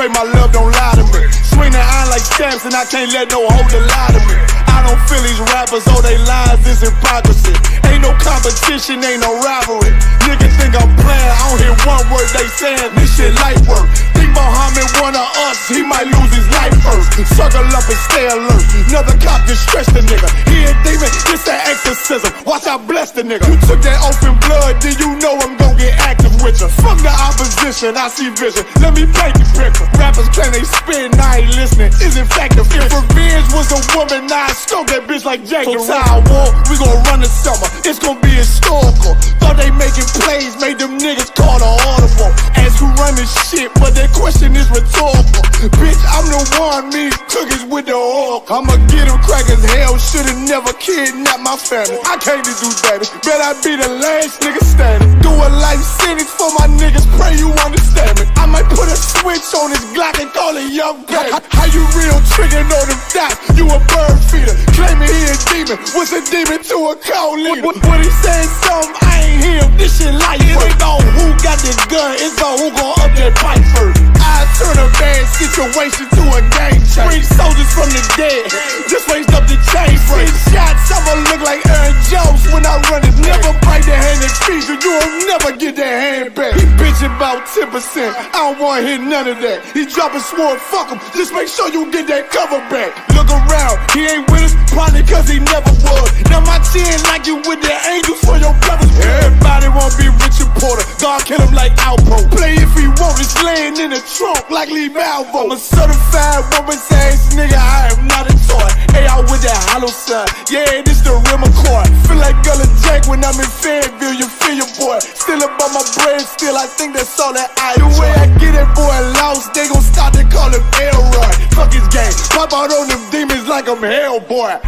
pray my love don't lie to me. Swing the iron like stamps and I can't let no holder lie to me. I don't feel these rappers, all they lies is hypocrisy. Ain't no competition, ain't no rivalry. Niggas think I'm playing, I don't hear one word they saying. This shit light work. Think Muhammad one of us, he might lose his life first. Circle up and stay alert. Another cop just stressed the nigga. He ain't demon, it's that exorcism. Watch I bless the nigga. You took that open blood, then you know I'm gon' get active with you. Fuck the opposition, I see vision. Let me paint the picture. Rappers claim they spit, I ain't listening. Is in fact the fear. If revenge was a woman, now I stroke that bitch like Jake. So time war, we gon' run the summer. It's gon' be historical. Thought they making plays, made them niggas call the audible. Ask who run this shit, but that question is rhetorical. Bitch, I'm the one, me cookies with the oil. I'ma get them crackers, hell, should've never kidnapped my family. I can't do that. Bet I be the last nigga standing. Do a life sentence for my niggas, pray you understand me. I might put a switch on this Glock and call it young baby. How you real trigger know them dots? You a bird feeder, claiming he a demon. What's a demon to a cold leader? What he saying something, I ain't hear him. This shit light. It ain't on who got the gun, it's on who gon' up that pipe first. I turn a bad situation to a game changer. Bring soldiers from the dead, just raised up the chain frame. Shots, I'ma look like Aaron Jones when I run it. Never bite the hand that feeds you, you'll never get that hand back. He bitch about 10%, I don't wanna hear none of that. He dropping sword, fuck him, just make sure you get that cover back. Look around, he ain't with us, probably cause he never was. Now my chin like you with the angels for your brothers. Everybody wanna be Richard Porter, God kill him like Alpo. Play if he want, it's laying in the trunk like Lee Malvo. I'm a certified woman's ass nigga, I am not a toy. Hey, I with that hollow side, yeah, this the rim accord. Feel like Gullah Jack when I'm in Fayetteville, you feel your boy. Still about my brain, still I think that's all that I do. The way I get that boy lost, they gon' start to call him Elroy. Fuck his game, pop out on them demons like I'm Hellboy.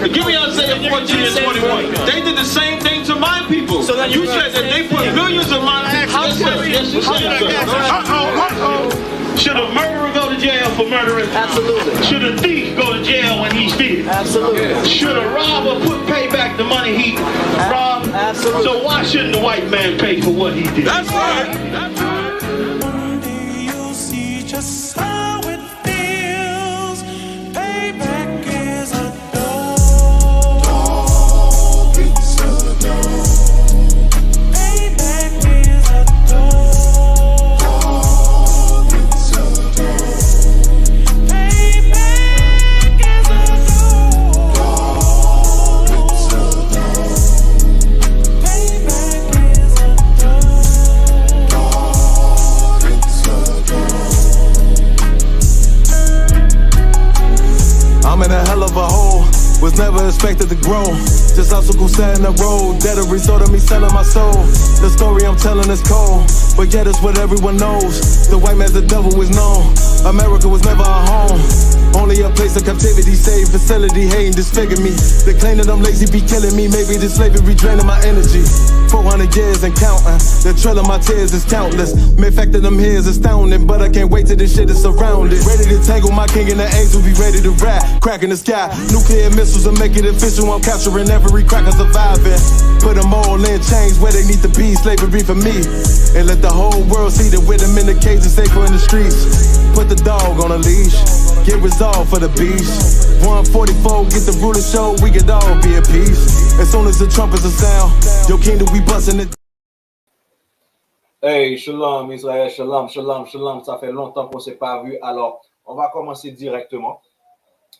Give me Isaiah 14 and 21. They did the same thing to my people. So then you said that they put millions of my houses. Should a murderer go to jail for murdering? Absolutely. Should a thief go to jail when he steals? Absolutely. Should a robber pay back the money he robbed? Absolutely. So why shouldn't the white man pay for what he did? That's right. That's right. One day you'll see just how it feels. Payback is a was never expected to grow. Just hustle, go set in the road. That a result of me selling my soul. The story I'm telling is cold, but yet it's what everyone knows. The white man's the devil is known. America was never a home, only a place of captivity. Save facility, hating, disfigure me. They claim that I'm lazy, be killing me. Maybe this slavery draining my energy. 400 years and counting. The trail of my tears is countless. Main fact that I'm here is astounding, but I can't wait till this shit is surrounded. Ready to tangle my king and the angel, be ready to rap. Crack in the sky, nuclear missiles will make it official. I'm capturing every cracker surviving. Put them all in chains where they need to be. Slavery for me. And let the whole world see that with them in the cage and safer in the streets. Put the dog on a leash. Get resolved for the beast. 144, get the ruler show, we could all be at peace. As soon as the trumpets are sound, your kingdom we bustin' it. Hey, shalom Israël, shalom, shalom, shalom. Ça fait longtemps qu'on ne s'est pas vu. Alors, on va commencer directement.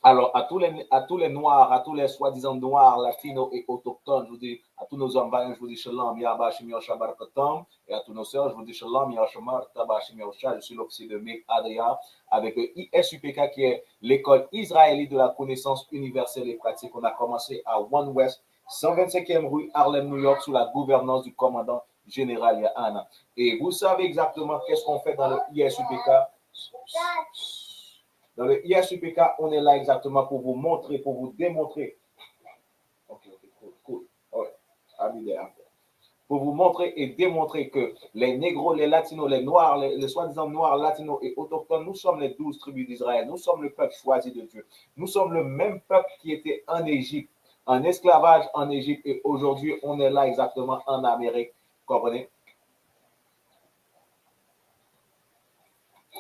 Alors, à tous les noirs, à tous les soi-disant noirs, latinos et autochtones, je vous dis, à tous nos hommes vaillants, je vous dis shalom, yabashim yosha barakatam. Et à tous nos sœurs, je vous dis shalom, yashamar, tabashim yosha. Je suis l'officier de Meg Adria avec le ISUPK qui est l'école israélite de la connaissance universelle et pratique. On a commencé à One West, 125e rue Harlem, New York, sous la gouvernance du commandant général Yahana. Et vous savez exactement qu'est-ce qu'on fait dans le ISUPK. Dans le ISUPK, on est là exactement pour vous montrer, pour vous démontrer. Ok, cool. Ouais, pour vous montrer et démontrer que les négros, les latinos, les noirs, les soi-disant noirs, latinos et autochtones, nous sommes les 12 tribus d'Israël. Nous sommes le peuple choisi de Dieu. Nous sommes le même peuple qui était en Égypte, en esclavage en Égypte. Et aujourd'hui, on est là exactement en Amérique. Vous comprenez?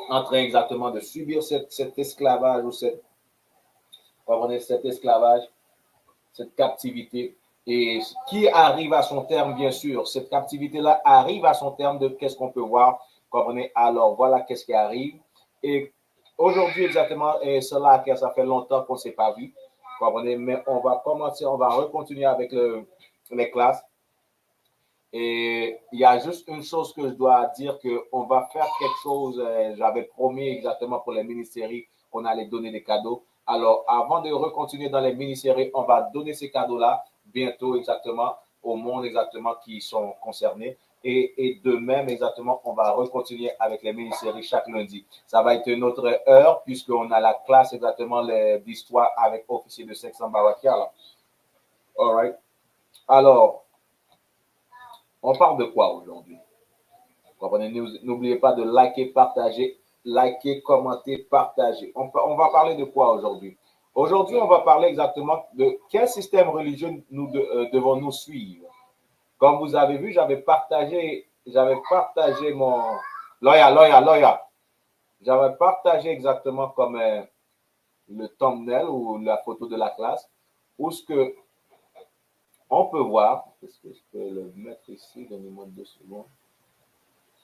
En train exactement de subir cet esclavage ou cet esclavage, cette captivité, et qui arrive à son terme, bien sûr. Cette captivité-là arrive à son terme de qu'est-ce qu'on peut voir. Comprenez? Alors, voilà qu'est-ce qui arrive. Et aujourd'hui, exactement, et cela, ça fait longtemps qu'on ne s'est pas vu. Comprenez? Mais on va commencer, on va recontinuer avec les classes. Et il y a juste une chose que je dois dire, qu'on va faire quelque chose, j'avais promis exactement pour les mini-séries qu'on allait donner des cadeaux. Alors, avant de recontinuer dans les mini-séries, on va donner ces cadeaux-là bientôt exactement au monde exactement qui sont concernés. Et de même exactement, on va recontinuer avec les mini-séries chaque lundi. Ça va être une autre heure puisqu'on a la classe exactement d'histoire avec officier de 500 Barakia. All right. Alors, on parle de quoi aujourd'hui? N'oubliez pas de liker, commenter, partager. On va parler de quoi aujourd'hui? Aujourd'hui, on va parler exactement de quel système religieux nous devons-nous suivre. Comme vous avez vu, j'avais partagé mon... Loya. J'avais partagé exactement comme le thumbnail ou la photo de la classe, où ce que on peut voir, est-ce que je peux le mettre ici, donnez-moi 2 secondes,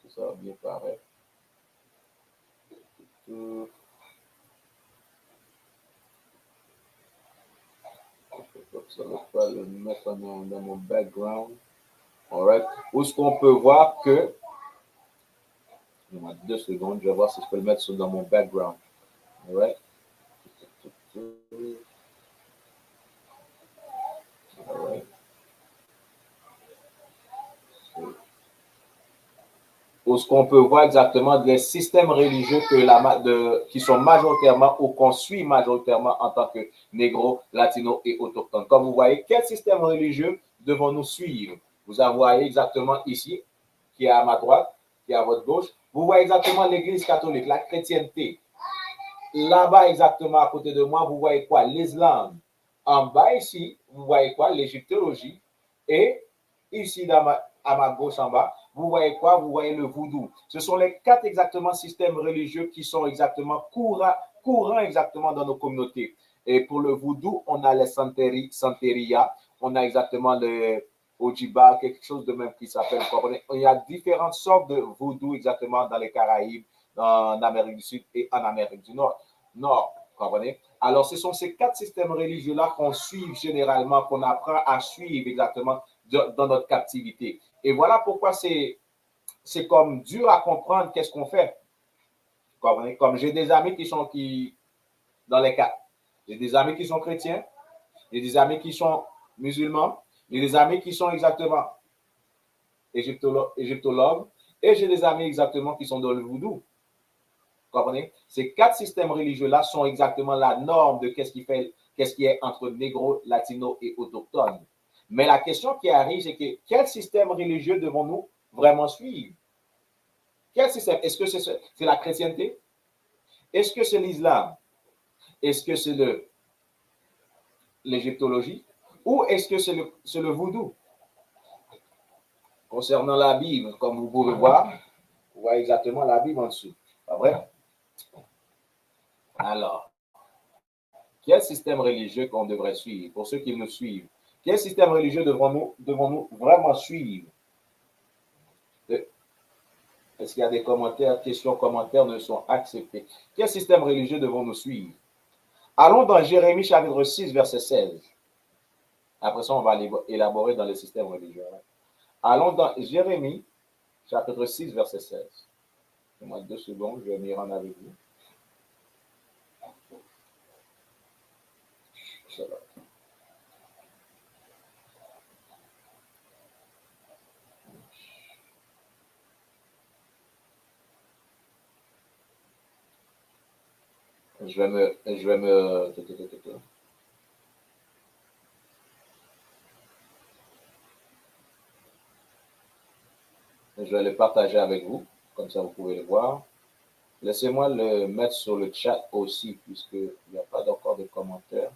ça va bien paraître. Je ne vais pas le mettre dans mon background. Alright. Où est-ce qu'on peut voir que, donnez-moi 2 secondes, je vais voir si je peux le mettre dans mon background. Alright. Alright. Où ce qu'on peut voir exactement des systèmes religieux qui sont majoritairement ou qu'on suit majoritairement en tant que négro, latino et autochtone. Comme vous voyez, quel système religieux devons-nous suivre? Vous voyez exactement ici, qui est à ma droite, qui est à votre gauche. Vous voyez exactement l'église catholique, la chrétienté. Là-bas, exactement à côté de moi, vous voyez quoi? L'islam. En bas ici, vous voyez quoi? L'égyptologie. Et ici, à ma gauche en bas, vous voyez quoi? Vous voyez le voodoo. Ce sont les 4 exactement systèmes religieux qui sont exactement courants exactement dans nos communautés. Et pour le voodoo, on a les Santeria, on a exactement le Ojiba, quelque chose de même qui s'appelle. Il y a différentes sortes de voodoo exactement dans les Caraïbes, en Amérique du Sud et en Amérique du Nord. Comprenez? Alors, ce sont ces 4 systèmes religieux-là qu'on suit généralement, qu'on apprend à suivre exactement dans notre captivité. Et voilà pourquoi c'est comme dur à comprendre qu'est-ce qu'on fait. Comme j'ai des amis qui sont dans les 4. J'ai des amis qui sont chrétiens, j'ai des amis qui sont musulmans, j'ai des amis qui sont exactement égyptologues, et j'ai des amis exactement qui sont dans le voodoo. Comprenez? Ces 4 systèmes religieux-là sont exactement la norme de qu'est-ce qui est entre négro, latino et autochtone. Mais la question qui arrive, c'est que quel système religieux devons-nous vraiment suivre? Quel système? Est-ce que c'est la chrétienté? Est-ce que c'est l'islam? Est-ce que c'est l'égyptologie? Ou est-ce que c'est le voodoo? Concernant la Bible, comme vous pouvez voir, vous voyez exactement la Bible en dessous. Pas vrai? Alors, quel système religieux qu'on devrait suivre pour ceux qui nous suivent? Quel système religieux devons-nous vraiment suivre? Est-ce qu'il y a des commentaires? Questions, commentaires ne sont acceptés. Quel système religieux devons-nous suivre? Allons dans Jérémie chapitre 6, verset 16. Après ça, on va élaborer dans le système religieux. Allons dans Jérémie chapitre 6, verset 16. Donne-moi 2 secondes, je vais m'y rendre avec vous. Ça va. Je vais le partager avec vous, comme ça vous pouvez le voir. Laissez-moi le mettre sur le chat aussi, puisqu'il n'y a pas encore de commentaires.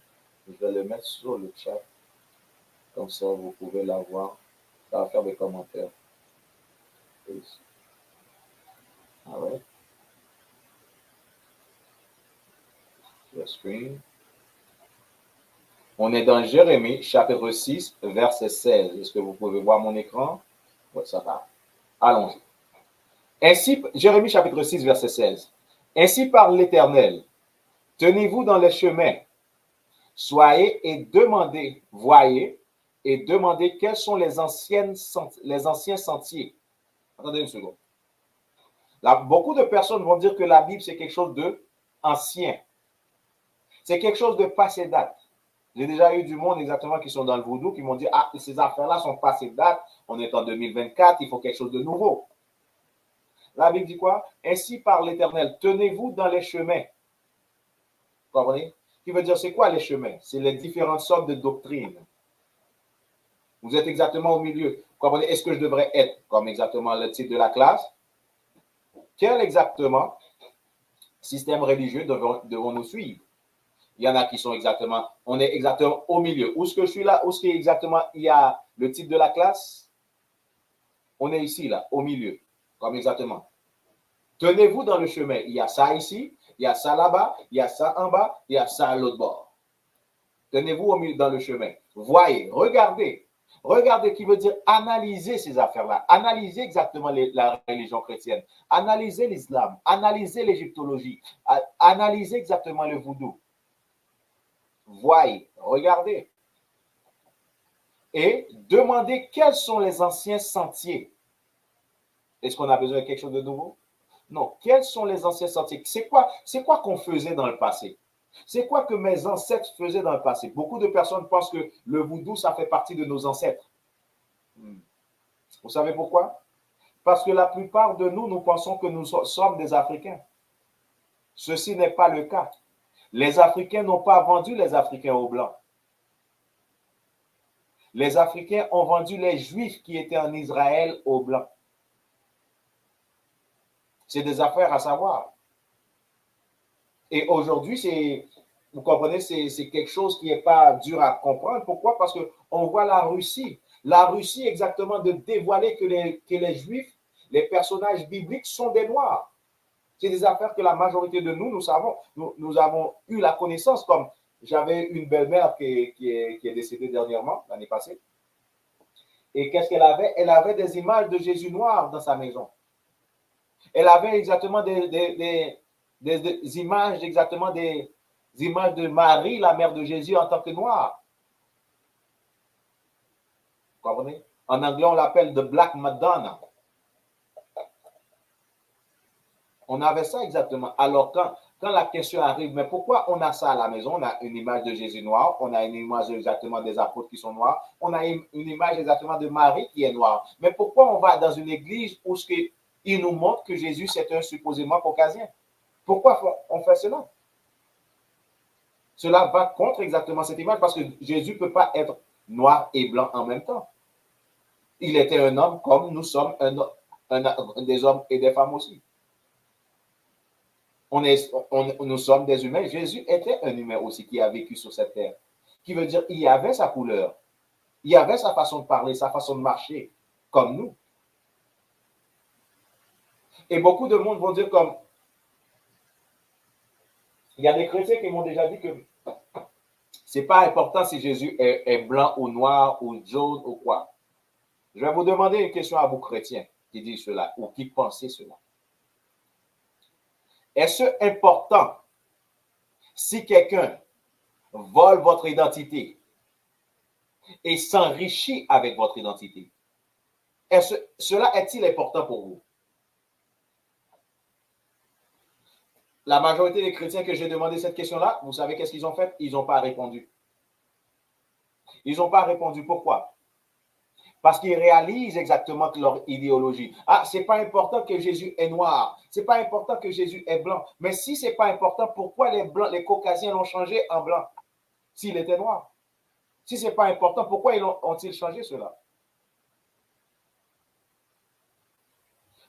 Je vais le mettre sur le chat, comme ça vous pouvez l'avoir. Ça va faire des commentaires. Ah ouais. Le screen. On est dans Jérémie, chapitre 6, verset 16. Est-ce que vous pouvez voir mon écran? Oui, ça va. Allons-y. Ainsi, Jérémie, chapitre 6, verset 16. Ainsi parle l'Éternel. Tenez-vous dans les chemins. Soyez et demandez, voyez et demandez quels sont les anciens sentiers. Attendez une seconde. Là, beaucoup de personnes vont dire que la Bible, c'est quelque chose d'ancien. C'est quelque chose de passé date. J'ai déjà eu du monde exactement qui sont dans le vaudou, qui m'ont dit, ah, ces affaires-là sont passées date, on est en 2024, il faut quelque chose de nouveau. La Bible dit quoi? Ainsi parle l'Éternel, tenez-vous dans les chemins. Vous comprenez? Qui veut dire, c'est quoi les chemins? C'est les différentes sortes de doctrines. Vous êtes exactement au milieu. Vous comprenez? Est-ce que je devrais être comme exactement le titre de la classe? Quel exactement système religieux devons-nous suivre? Il y en a qui sont exactement, on est exactement au milieu. Où est-ce que je suis là? Où est-ce qu'il exactement il y a le titre de la classe? On est ici, là, au milieu. Comme exactement. Tenez-vous dans le chemin. Il y a ça ici, il y a ça là-bas, il y a ça en bas, il y a ça à l'autre bord. Tenez-vous au milieu dans le chemin. Voyez, regardez. Regardez qui veut dire analyser ces affaires-là. Analyser exactement la religion chrétienne. Analyser l'islam. Analyser l'égyptologie. Analyser exactement le voodoo. Voyez, regardez. Et demandez quels sont les anciens sentiers. Est-ce qu'on a besoin de quelque chose de nouveau? Non. Quels sont les anciens sentiers? C'est quoi qu'on faisait dans le passé? C'est quoi que mes ancêtres faisaient dans le passé? Beaucoup de personnes pensent que le voodoo, ça fait partie de nos ancêtres. Vous savez pourquoi? Parce que la plupart de nous, nous pensons que nous sommes des Africains. Ceci n'est pas le cas. Les Africains n'ont pas vendu les Africains aux Blancs. Les Africains ont vendu les Juifs qui étaient en Israël aux Blancs. C'est des affaires à savoir. Et aujourd'hui, vous comprenez, c'est quelque chose qui n'est pas dur à comprendre. Pourquoi? Parce qu'on voit la Russie. La Russie, exactement, de dévoiler que les Juifs, les personnages bibliques sont des Noirs. C'est des affaires que la majorité de nous savons. Nous avons eu la connaissance, comme j'avais une belle-mère qui est décédée dernièrement, l'année passée. Et qu'est-ce qu'elle avait? Elle avait des images de Jésus noir dans sa maison. Elle avait exactement des images, exactement des images de Marie, la mère de Jésus, en tant que noire. Vous comprenez? En anglais, on l'appelle The Black Madonna. On avait ça exactement. Alors, quand la question arrive, mais pourquoi on a ça à la maison? On a une image de Jésus noir, on a une image exactement des apôtres qui sont noirs, on a une image exactement de Marie qui est noire. Mais pourquoi on va dans une église où il nous montre que Jésus, c'est un supposément caucasien? Pourquoi on fait cela? Cela va contre exactement cette image parce que Jésus ne peut pas être noir et blanc en même temps. Il était un homme comme nous sommes des hommes et des femmes aussi. Nous sommes des humains. Jésus était un humain aussi qui a vécu sur cette terre. Qui veut dire, il y avait sa couleur. Il y avait sa façon de parler, sa façon de marcher, comme nous. Et beaucoup de monde vont dire comme... Il y a des chrétiens qui m'ont déjà dit que ce n'est pas important si Jésus est blanc ou noir ou jaune ou quoi. Je vais vous demander une question à vous chrétiens qui disent cela ou qui pensez cela. Est-ce important si quelqu'un vole votre identité et s'enrichit avec votre identité? Cela est-il important pour vous? La majorité des chrétiens que j'ai demandé cette question-là, vous savez qu'est-ce qu'ils ont fait? Ils n'ont pas répondu. Ils n'ont pas répondu. Pourquoi? Parce qu'ils réalisent exactement leur idéologie. Ah, c'est pas important que Jésus est noir. C'est pas important que Jésus est blanc. Mais si c'est pas important, pourquoi les blancs, les caucasiens l'ont changé en blanc s'il était noir? Si c'est pas important, pourquoi ont-ils changé cela?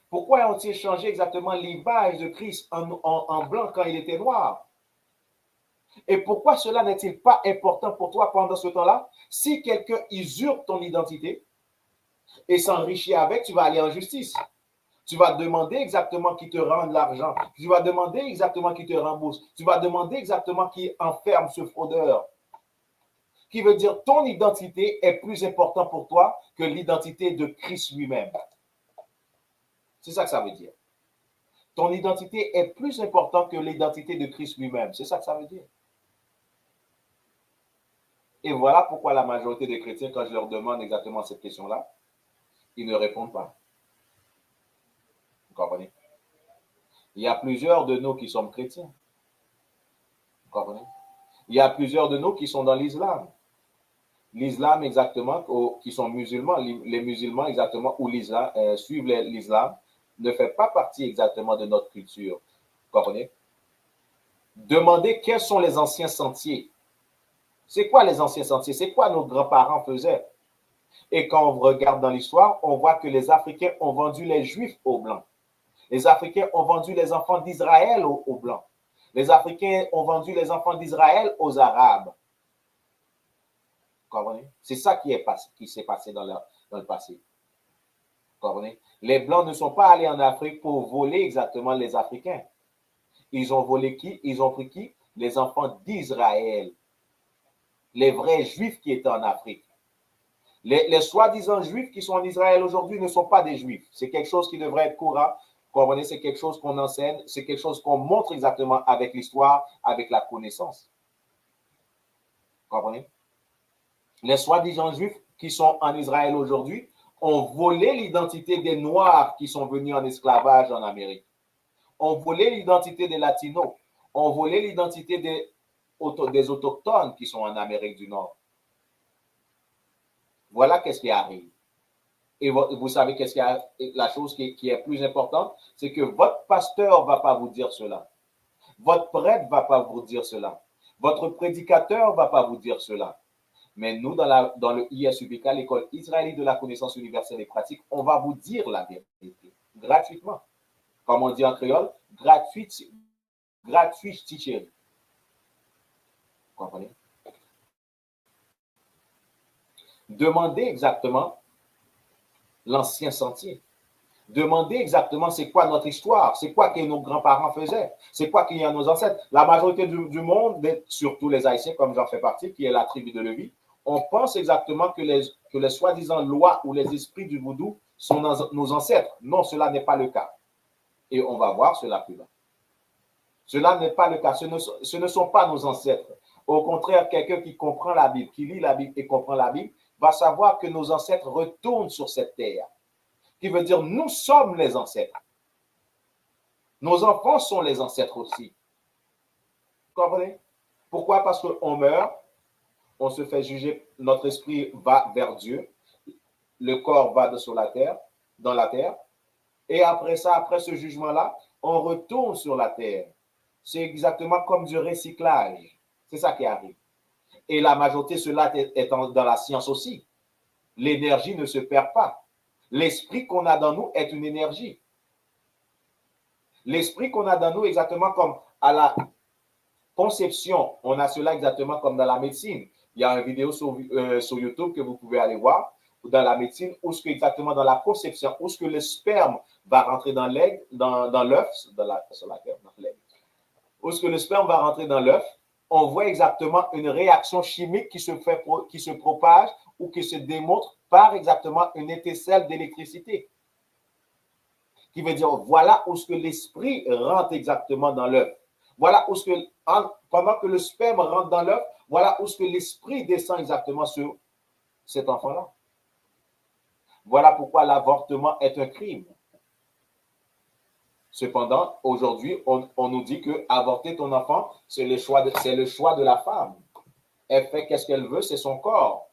Pourquoi ont-ils changé exactement l'image de Christ en blanc quand il était noir? Et pourquoi cela n'est-il pas important pour toi pendant ce temps-là? Si quelqu'un usurpe ton identité et s'enrichit avec, tu vas aller en justice. Tu vas demander exactement qui te rende l'argent. Tu vas demander exactement qui te rembourse. Tu vas demander exactement qui enferme ce fraudeur. Qui veut dire ton identité est plus importante pour toi que l'identité de Christ lui-même. C'est ça que ça veut dire. Ton identité est plus importante que l'identité de Christ lui-même. C'est ça que ça veut dire. Et voilà pourquoi la majorité des chrétiens, quand je leur demande exactement cette question-là, ils ne répondent pas. Vous comprenez? Il y a plusieurs de nous qui sommes chrétiens. Vous comprenez? Il y a plusieurs de nous qui sont dans l'islam. L'islam exactement, qui sont musulmans, les musulmans exactement, ou l'islam, suivent l'islam, ne fait pas partie exactement de notre culture. Vous comprenez? Demandez quels sont les anciens sentiers. C'est quoi les anciens sentiers? C'est quoi nos grands-parents faisaient? Et quand on regarde dans l'histoire, on voit que les Africains ont vendu les Juifs aux Blancs. Les Africains ont vendu les enfants d'Israël aux Blancs. Les Africains ont vendu les enfants d'Israël aux Arabes. Vous comprenez? C'est ça qui s'est passé dans le passé. Vous comprenez? Les Blancs ne sont pas allés en Afrique pour voler exactement les Africains. Ils ont volé qui? Ils ont pris qui? Les enfants d'Israël. Les vrais Juifs qui étaient en Afrique. Les soi-disant Juifs qui sont en Israël aujourd'hui ne sont pas des Juifs. C'est quelque chose qui devrait être courant. Vous comprenez? C'est quelque chose qu'on enseigne. C'est quelque chose qu'on montre exactement avec l'histoire, avec la connaissance. Vous comprenez? Les soi-disant Juifs qui sont en Israël aujourd'hui ont volé l'identité des Noirs qui sont venus en esclavage en Amérique. Ont volé l'identité des Latinos. Ont volé l'identité des Autochtones qui sont en Amérique du Nord. Voilà qu'est-ce qui arrive. Et vous savez qu'est-ce qui a, la chose qui est plus importante, c'est que votre pasteur ne va pas vous dire cela. Votre prêtre ne va pas vous dire cela. Votre prédicateur ne va pas vous dire cela. Mais nous, dans le ISUBK, l'école israélite de la connaissance universelle et pratique, on va vous dire la vérité, gratuitement. Comme on dit en créole, gratuit teaching. Vous comprenez? Demandez exactement l'ancien sentier. Demandez exactement c'est quoi notre histoire, c'est quoi que nos grands-parents faisaient, c'est quoi qu'il y a nos ancêtres. La majorité du monde, surtout les Haïtiens, comme j'en fais partie, qui est la tribu de Lévi, on pense exactement que les soi-disant lois ou les esprits du vaudou sont nos ancêtres. Non, cela n'est pas le cas. Et on va voir cela plus bas. Cela n'est pas le cas. Ce ne sont pas nos ancêtres. Au contraire, quelqu'un qui comprend la Bible, qui lit la Bible et comprend la Bible, va savoir que nos ancêtres retournent sur cette terre. Qui veut dire, nous sommes les ancêtres. Nos enfants sont les ancêtres aussi. Vous comprenez? Pourquoi? Parce qu'on meurt, on se fait juger, notre esprit va vers Dieu, le corps va sur la terre, dans la terre, et après ça, après ce jugement-là, on retourne sur la terre. C'est exactement comme du recyclage. C'est ça qui arrive. Et la majorité, cela est dans la science aussi. L'énergie ne se perd pas. L'esprit qu'on a dans nous est une énergie. L'esprit qu'on a dans nous, exactement comme à la conception, on a cela exactement comme dans la médecine. Il y a une vidéo sur YouTube que vous pouvez aller voir, dans la médecine, où ce que exactement dans la conception, où ce que le sperme va rentrer dans l'œuf, où ce que le sperme va rentrer dans l'œuf, on voit exactement une réaction chimique qui se propage ou qui se démontre par exactement une étincelle d'électricité. Qui veut dire, voilà où ce que l'esprit rentre exactement dans l'œuf. Voilà où ce que, pendant que le sperme rentre dans l'œuf, voilà où ce que l'esprit descend exactement sur cet enfant-là. Voilà pourquoi l'avortement est un crime. Cependant, aujourd'hui, on nous dit que avorter ton enfant, c'est le choix de la femme. Elle fait qu'est-ce qu'elle veut, c'est son corps.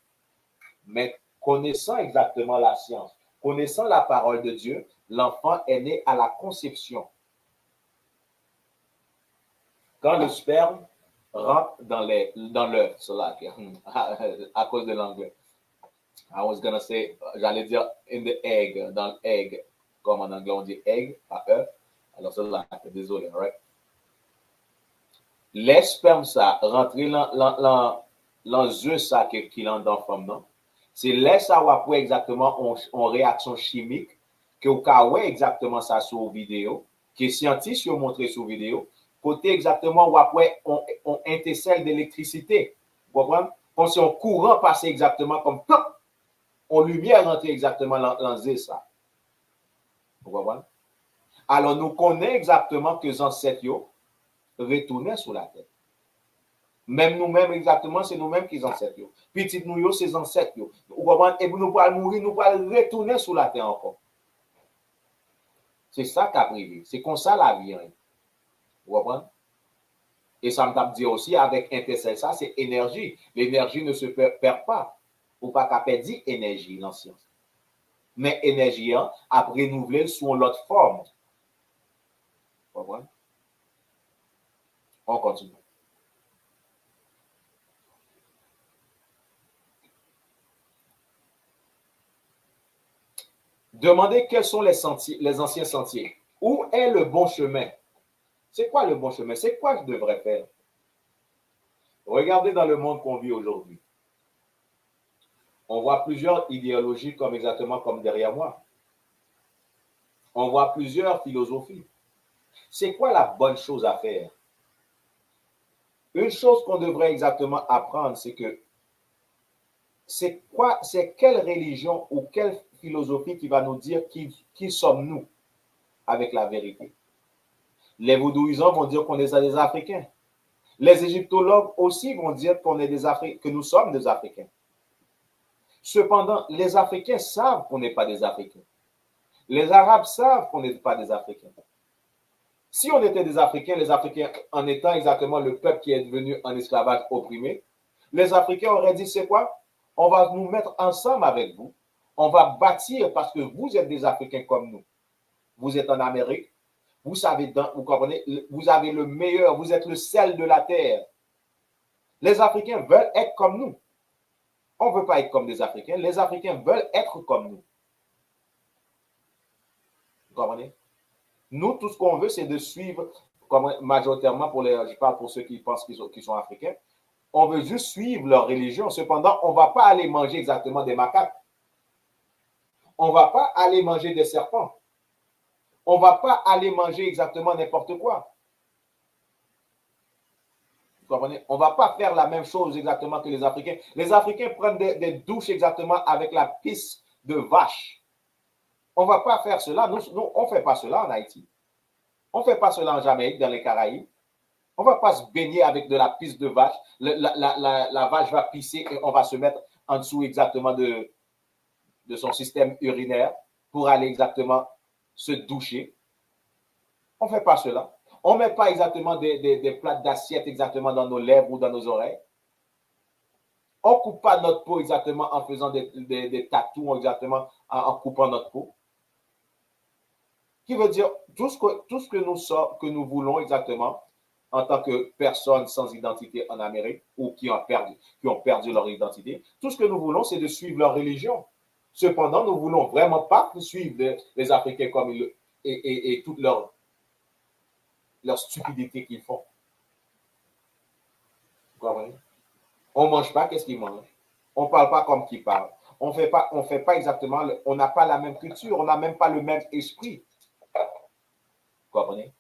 Mais connaissant exactement la science, connaissant la parole de Dieu, l'enfant est né à la conception. Quand le sperme rentre dans l'œuf, à cause de l'anglais. I was gonna say, j'allais dire in the egg, dans l'egg, comme en anglais on dit egg, pas œuf. Alors cela, désolé, right? Les spermes, ça, rentrer dans l'œuf, ça, qui est dans femme, non? C'est là, ça, ou exactement, en réaction chimique, que vous avez exactement ça sur vidéo, que les scientifiques ont montré sur vidéo, côté exactement, ou après, on intercelle d'électricité. Vous comprenez? Comme si un courant passait exactement comme plop, on lumière rentre exactement dans ça. Vous comprenez? Alors, nous connaissons exactement que les ancêtres retournaient sur la terre. Même nous-mêmes, exactement, c'est nous-mêmes qui sommes ancêtres. Petit nous, c'est ancêtres. Vous comprenez? Et nous pourrons mourir, nous pourrons retourner sur la terre encore. C'est ça qui a privé. C'est comme ça la vie. Vous comprenez? Et ça me dit aussi, avec intercelle, ça, c'est énergie. L'énergie ne se perd pas. Ou pas qu'à perdre énergie dans la science. Mais énergie a renouvelé sous l'autre forme. Vous comprenez? On continue. Demandez quels sont les anciens sentiers. Où est le bon chemin? C'est quoi le bon chemin? C'est quoi que je devrais faire? Regardez dans le monde qu'on vit aujourd'hui. On voit plusieurs idéologies exactement comme derrière moi. On voit plusieurs philosophies. C'est quoi la bonne chose à faire? Une chose qu'on devrait exactement apprendre, c'est que c'est quelle religion ou quelle philosophie qui va nous dire qui sommes-nous avec la vérité. Les vaudouisants vont dire qu'on est des Africains. Les égyptologues aussi vont dire que nous sommes des Africains. Cependant, les Africains savent qu'on n'est pas des Africains. Les Arabes savent qu'on n'est pas des Africains. Si on était des Africains, les Africains, en étant exactement le peuple qui est devenu en esclavage opprimé, les Africains auraient dit, c'est quoi? On va nous mettre ensemble avec vous. On va bâtir parce que vous êtes des Africains comme nous. Vous êtes en Amérique. Vous savez, vous comprenez, vous avez le meilleur, vous êtes le sel de la terre. Les Africains veulent être comme nous. On ne veut pas être comme des Africains. Les Africains veulent être comme nous. Vous comprenez? Nous, tout ce qu'on veut, c'est de suivre, comme majoritairement, je parle pour ceux qui pensent qu'ils sont africains, on veut juste suivre leur religion. Cependant, on ne va pas aller manger exactement des macaques. On ne va pas aller manger des serpents. On ne va pas aller manger exactement n'importe quoi. Vous comprenez? On ne va pas faire la même chose exactement que les Africains. Les Africains prennent des douches exactement avec la pisse de vache. On ne va pas faire cela. Nous on ne fait pas cela en Haïti. On ne fait pas cela en Jamaïque, dans les Caraïbes. On ne va pas se baigner avec de la pisse de vache. La vache va pisser et on va se mettre en dessous exactement de son système urinaire pour aller exactement se doucher. On ne fait pas cela. On ne met pas exactement des plates d'assiette exactement dans nos lèvres ou dans nos oreilles. On ne coupe pas notre peau exactement en faisant des tatous exactement en coupant notre peau. Qui veut dire tout ce que nous voulons exactement en tant que personnes sans identité en Amérique ou qui ont perdu leur identité, tout ce que nous voulons, c'est de suivre leur religion. Cependant, nous ne voulons vraiment pas suivre les Africains comme et toute leur stupidité qu'ils font. Vous comprenez? On ne mange pas, qu'est-ce qu'ils mangent? On ne parle pas comme qu'ils parlent. On fait pas exactement, on n'a pas la même culture, on n'a même pas le même esprit. Vous comprenez?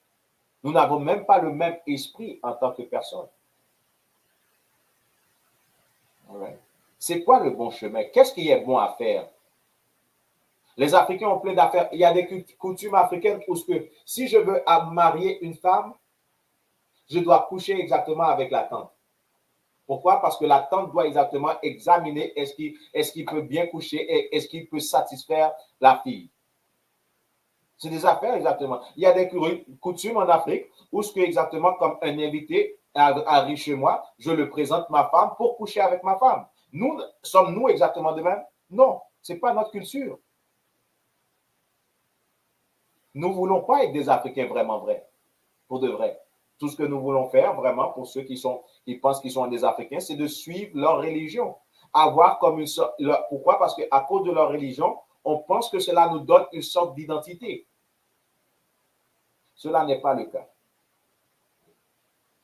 Nous n'avons même pas le même esprit en tant que personne. Right. C'est quoi le bon chemin? Qu'est-ce qui est bon à faire? Les Africains ont plein d'affaires. Il y a des coutumes africaines où si je veux marier une femme, je dois coucher exactement avec la tante. Pourquoi? Parce que la tante doit exactement examiner est-ce qu'il peut bien coucher et est-ce qu'il peut satisfaire la fille. C'est des affaires exactement. Il y a des coutumes en Afrique où exactement comme un invité arrive chez moi, je le présente ma femme pour coucher avec ma femme. Sommes-nous exactement de même? Non, ce n'est pas notre culture. Nous ne voulons pas être des Africains vraiment vrais, pour de vrai. Tout ce que nous voulons faire vraiment pour ceux qui pensent qu'ils sont des Africains, c'est de suivre leur religion. Avoir comme une sorte. Pourquoi? Parce qu'à cause de leur religion, on pense que cela nous donne une sorte d'identité. Cela n'est pas le cas.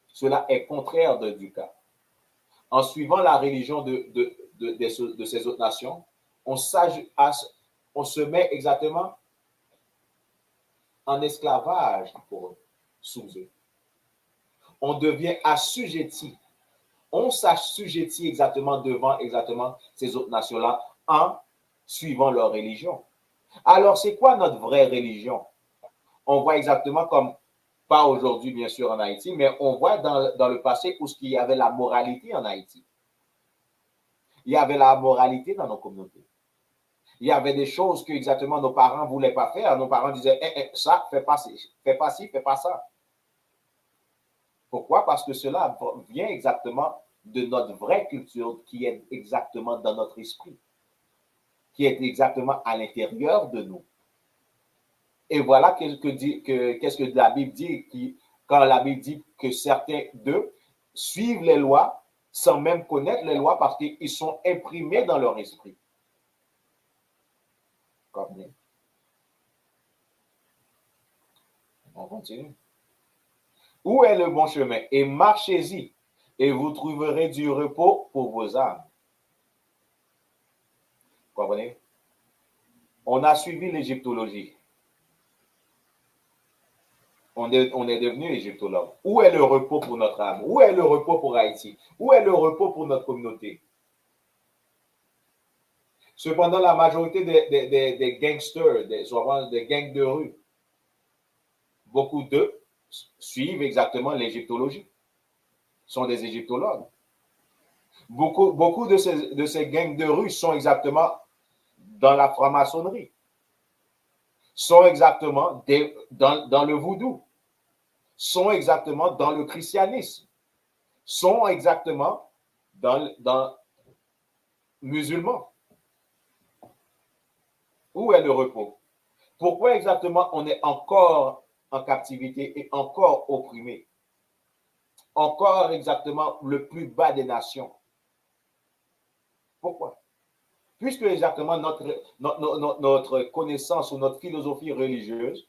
Cela est contraire du cas. En suivant la religion de ces autres nations, on se met exactement en esclavage pour eux, sous eux. On devient assujetti. On s'assujettit exactement devant ces autres nations-là en suivant leur religion. Alors, c'est quoi notre vraie religion? On voit exactement comme, pas aujourd'hui bien sûr en Haïti, mais on voit dans le passé où il y avait la moralité en Haïti. Il y avait la moralité dans nos communautés. Il y avait des choses que exactement nos parents ne voulaient pas faire. Nos parents disaient, ça, fais pas ci, fais pas ça. Pourquoi? Parce que cela vient exactement de notre vraie culture qui est exactement dans notre esprit, qui est exactement à l'intérieur de nous. Et voilà qu'est-ce que la Bible dit, quand la Bible dit que certains d'eux suivent les lois sans même connaître les lois parce qu'ils sont imprimés dans leur esprit. On continue. Où est le bon chemin? Et marchez-y, et vous trouverez du repos pour vos âmes. Vous comprenez? On a suivi l'égyptologie. On est devenu égyptologue. Où est le repos pour notre âme? Où est le repos pour Haïti? Où est le repos pour notre communauté? Cependant, la majorité des gangsters, des gangs de rue, beaucoup d'eux suivent exactement l'égyptologie. Sont des égyptologues. Beaucoup de ces gangs de rue sont exactement dans la franc-maçonnerie. Sont exactement dans le voodoo. Sont exactement dans le christianisme. Sont exactement dans musulmans. Où est le repos? Pourquoi exactement on est encore en captivité et encore opprimé? Encore exactement le plus bas des nations. Pourquoi? Puisque exactement notre connaissance ou notre philosophie religieuse,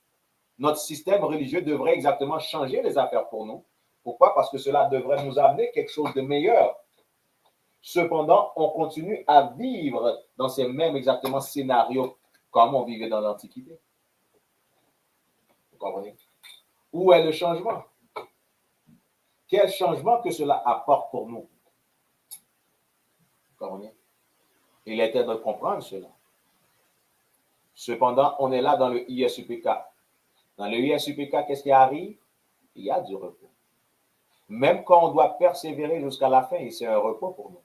notre système religieux devrait exactement changer les affaires pour nous. Pourquoi? Parce que cela devrait nous amener quelque chose de meilleur. Cependant, on continue à vivre dans ces mêmes exactement scénarios comme on vivait dans l'Antiquité. Vous comprenez? Où est le changement? Quel changement que cela apporte pour nous? Vous comprenez? Il est temps de comprendre cela. Cependant, on est là dans le ISUPK. Dans le ISUPK, qu'est-ce qui arrive? Il y a du repos. Même quand on doit persévérer jusqu'à la fin, c'est un repos pour nous.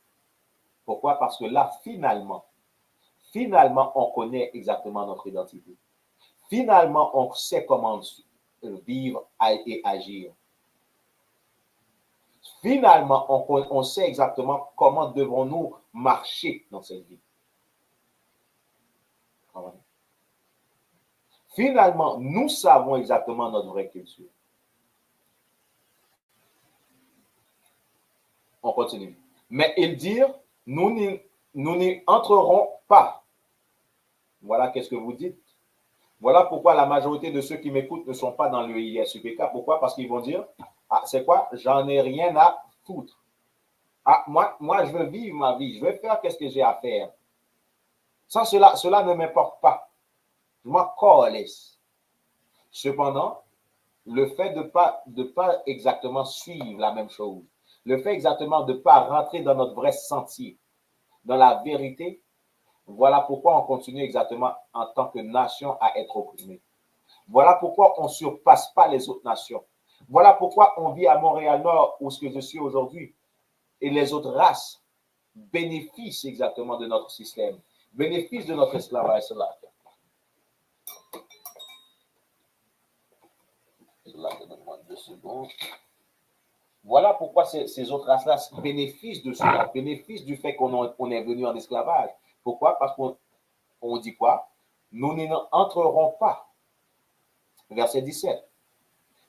Pourquoi? Parce que là, finalement, on connaît exactement notre identité. Finalement, on sait comment vivre et agir. Finalement, on sait exactement comment devons-nous marcher dans cette vie. Finalement, nous savons exactement notre vraie culture. On continue. Mais ils dirent, nous n'y entrerons pas. Voilà qu'est-ce que vous dites. Voilà pourquoi la majorité de ceux qui m'écoutent ne sont pas dans le ISUPK. Pourquoi? Parce qu'ils vont dire, ah, c'est quoi? J'en ai rien à foutre. Ah, moi, je veux vivre ma vie. Je veux faire qu'est-ce que j'ai à faire. Sans cela ne m'importe pas. Je m'en calisse. Cependant, le fait de pas exactement suivre la même chose, le fait exactement de ne pas rentrer dans notre vrai sentier, dans la vérité, voilà pourquoi on continue exactement en tant que nation à être opprimé. Voilà pourquoi on ne surpasse pas les autres nations. Voilà pourquoi on vit à Montréal-Nord, où ce que je suis aujourd'hui, et les autres races bénéficient exactement de notre système, bénéficient de notre esclavage. Voilà pourquoi ces autres races-là bénéficient de cela, bénéficient du fait qu'on est venu en esclavage. Pourquoi? Parce qu'on dit quoi? Nous n'entrerons pas. Verset 17.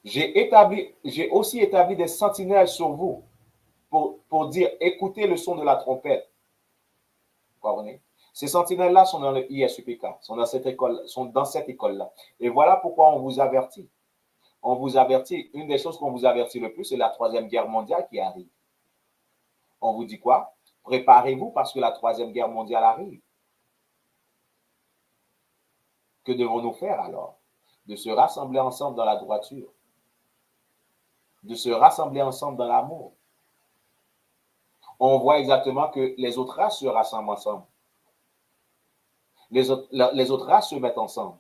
J'ai aussi établi des sentinelles sur vous pour dire, écoutez le son de la trompette. Vous comprenez? Ces sentinelles-là sont dans le ISUPK, sont dans cette école-là. Et voilà pourquoi on vous avertit. On vous avertit, une des choses qu'on vous avertit le plus, c'est la Troisième Guerre mondiale qui arrive. On vous dit quoi? Préparez-vous parce que la Troisième Guerre mondiale arrive. Que devons-nous faire alors? De se rassembler ensemble dans la droiture. De se rassembler ensemble dans l'amour. On voit exactement que les autres races se rassemblent ensemble. Les autres races se mettent ensemble.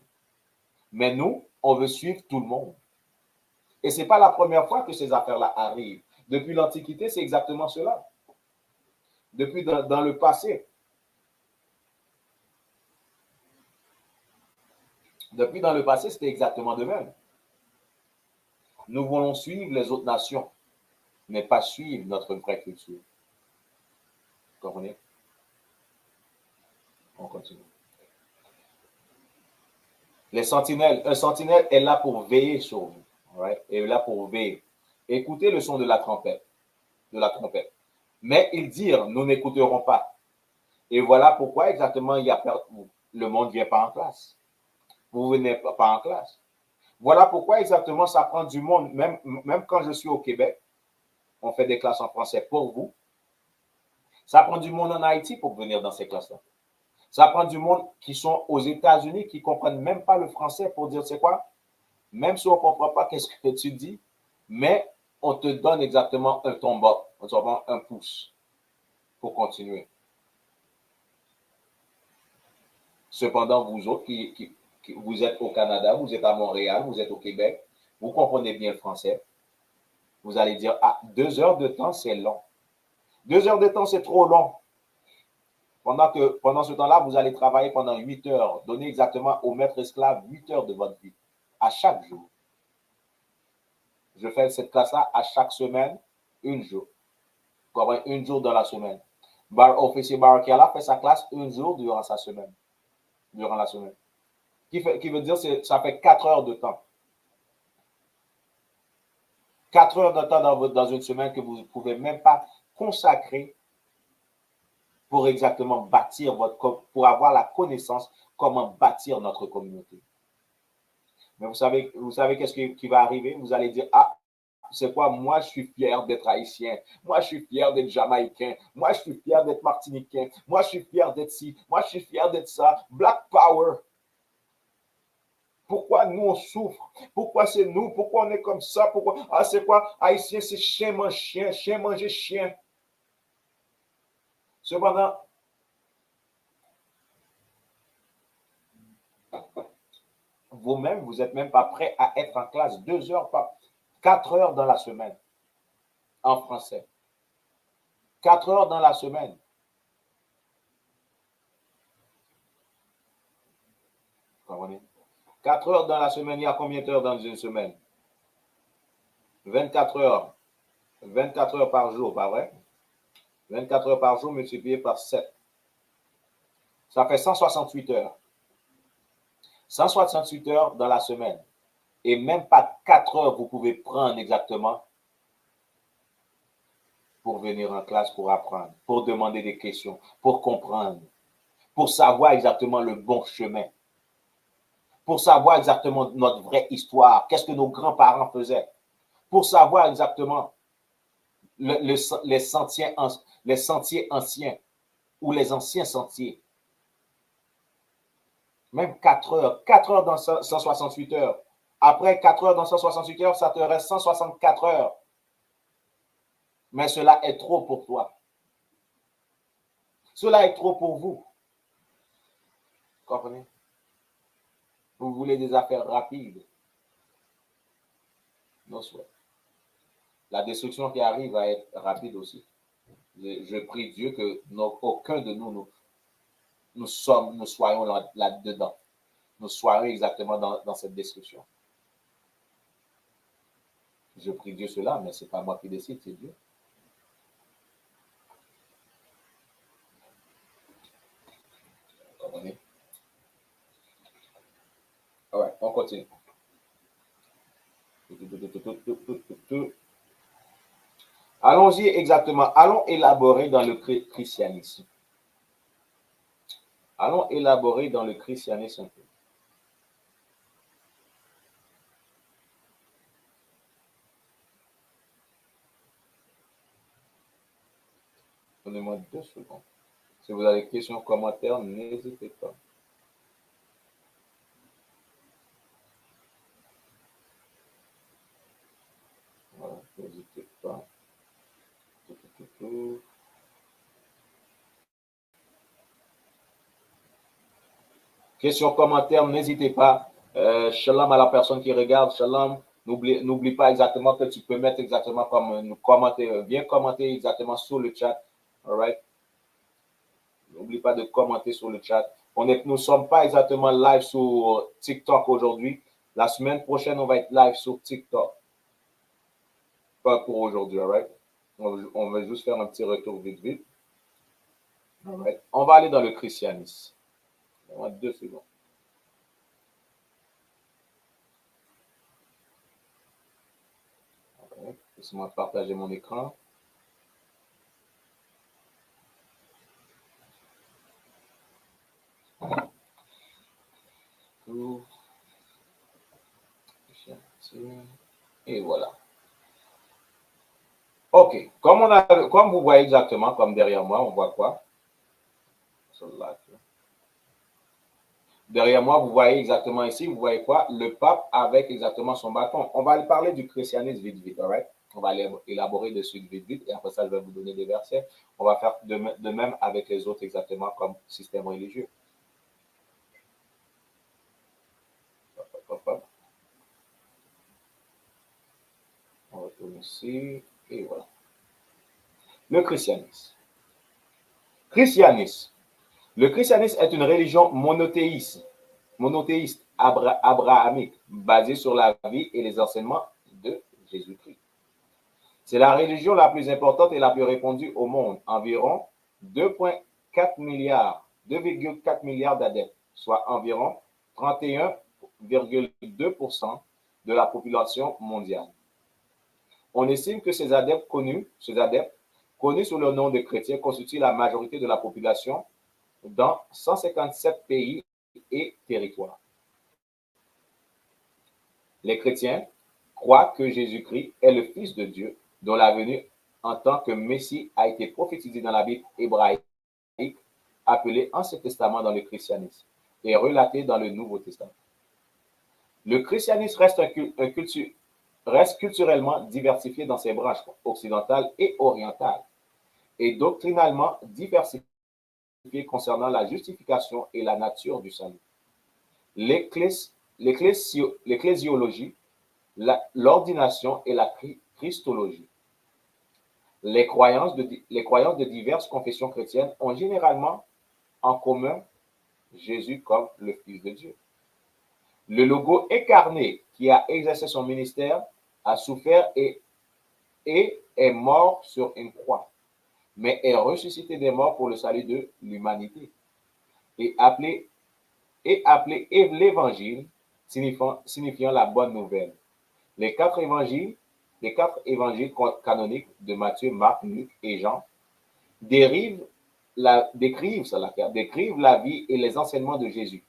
Mais nous, on veut suivre tout le monde. Et ce n'est pas la première fois que ces affaires-là arrivent. Depuis l'Antiquité, c'est exactement cela. Depuis dans le passé. Depuis dans le passé, c'était exactement de même. Nous voulons suivre les autres nations, mais pas suivre notre vraie culture. Vous comprenez? On continue. Les sentinelles, un sentinelle est là pour veiller sur vous. Right? Est là pour veiller. Écoutez le son de la trompette. Mais ils dirent, nous n'écouterons pas. Et voilà pourquoi exactement le monde ne vient pas en classe. Vous ne venez pas en classe. Voilà pourquoi exactement ça prend du monde. Même quand je suis au Québec, on fait des classes en français pour vous. Ça prend du monde en Haïti pour venir dans ces classes-là. Ça prend du monde qui sont aux États-Unis, qui ne comprennent même pas le français pour dire, c'est quoi? Même si on ne comprend pas qu'est-ce que tu dis, mais on te donne exactement un tombeau, on te donne un pouce pour continuer. Cependant, vous autres vous êtes au Canada, vous êtes à Montréal, vous êtes au Québec, vous comprenez bien le français, vous allez dire, 2 heures de temps, c'est long. 2 heures de temps, c'est trop long. Pendant ce temps-là, vous allez travailler pendant 8 heures, donner exactement au maître esclave 8 heures de votre vie, à chaque jour. Je fais cette classe-là à chaque semaine, un jour. Un jour dans la semaine. Officier Barakiala fait sa classe un jour durant la semaine. Qui veut dire que ça fait 4 heures de temps. 4 heures de temps dans une semaine que vous ne pouvez même pas consacrer pour exactement bâtir pour avoir la connaissance comment bâtir notre communauté. Mais vous savez qu'est-ce qui va arriver? Vous allez dire, c'est quoi? Moi, je suis fier d'être haïtien. Moi, je suis fier d'être jamaïcain. Moi, je suis fier d'être martiniquais. Moi, je suis fier d'être ci. Moi, je suis fier d'être ça. Black Power. Pourquoi nous, on souffre? Pourquoi c'est nous? Pourquoi on est comme ça? Pourquoi? C'est quoi? Haïtien, c'est chien mange chien. Chien manger chien. Cependant, vous-même, vous n'êtes même pas prêt à être en classe 2 heures 4 heures dans la semaine en français. 4 heures dans la semaine. Vous comprenez? 4 heures dans la semaine, il y a combien d'heures dans une semaine? 24 heures. 24 heures par jour, pas vrai? 24 heures par jour multiplié par 7. Ça fait 168 heures. 168 heures dans la semaine. Et même pas 4 heures vous pouvez prendre exactement pour venir en classe, pour apprendre, pour demander des questions, pour comprendre, pour savoir exactement le bon chemin, pour savoir exactement notre vraie histoire, qu'est-ce que nos grands-parents faisaient, pour savoir exactement les sentiers anciens ou les anciens sentiers. Même 4 heures dans 168 heures. Après 4 heures dans 168 heures, ça te reste 164 heures. Mais cela est trop pour toi. Cela est trop pour vous. Vous comprenez? Vous voulez des affaires rapides. Non, soit. La destruction qui arrive va être rapide aussi. Je prie Dieu que aucun de nous soyons là-dedans. Nous soyons exactement dans cette destruction. Je prie Dieu cela, mais ce n'est pas moi qui décide, c'est Dieu. on continue. Allons-y exactement. Allons élaborer dans le christianisme. Allons élaborer dans le christianisme un peu. Donnez-moi 2 secondes. Si vous avez des questions, commentaires, n'hésitez pas. Voilà, n'hésitez pas. Questions, commentaires, n'hésitez pas. Shalom à la personne qui regarde. Shalom. N'oublie pas exactement que tu peux mettre exactement comme nous commenter. Viens commenter exactement sur le chat. All right? N'oublie pas de commenter sur le chat. Nous ne sommes pas exactement live sur TikTok aujourd'hui. La semaine prochaine, on va être live sur TikTok. Pas pour aujourd'hui, all right? On va juste faire un petit retour vite. All right. On va aller dans le christianisme. On va 2 secondes. Okay. Laissez-moi partager mon écran. Et voilà. OK. Comme vous voyez exactement, comme derrière moi, on voit quoi? Derrière moi, vous voyez exactement ici, vous voyez quoi? Le pape avec exactement son bâton. On va parler du christianisme vite, all right? On va élaborer dessus vite, et après ça, je vais vous donner des versets. On va faire de même avec les autres exactement comme système religieux. On retourne ici, et voilà. Le christianisme. Le christianisme est une religion monothéiste abrahamique, basée sur la vie et les enseignements de Jésus-Christ. C'est la religion la plus importante et la plus répandue au monde. Environ 2,4 milliards d'adeptes, soit environ 31,2% de la population mondiale. On estime que ces adeptes connus sous le nom de chrétiens, constituent la majorité de la population dans 157 pays et territoires. Les chrétiens croient que Jésus-Christ est le Fils de Dieu, dont la venue en tant que Messie a été prophétisée dans la Bible hébraïque, appelée Ancien Testament dans le christianisme, et relatée dans le Nouveau Testament. Le christianisme reste culturellement diversifié dans ses branches occidentales et orientales, et doctrinalement diversifié concernant la justification et la nature du salut. L'ecclésiologie, l'ordination et la christologie. Les croyances de diverses confessions chrétiennes ont généralement en commun Jésus comme le Fils de Dieu. Le Logo incarné qui a exercé son ministère a souffert et est mort sur une croix, mais est ressuscité des morts pour le salut de l'humanité, et appelé l'Évangile, signifiant la bonne nouvelle. Les quatre évangiles canoniques de Matthieu, Marc, Luc et Jean décrivent la vie et les enseignements de Jésus.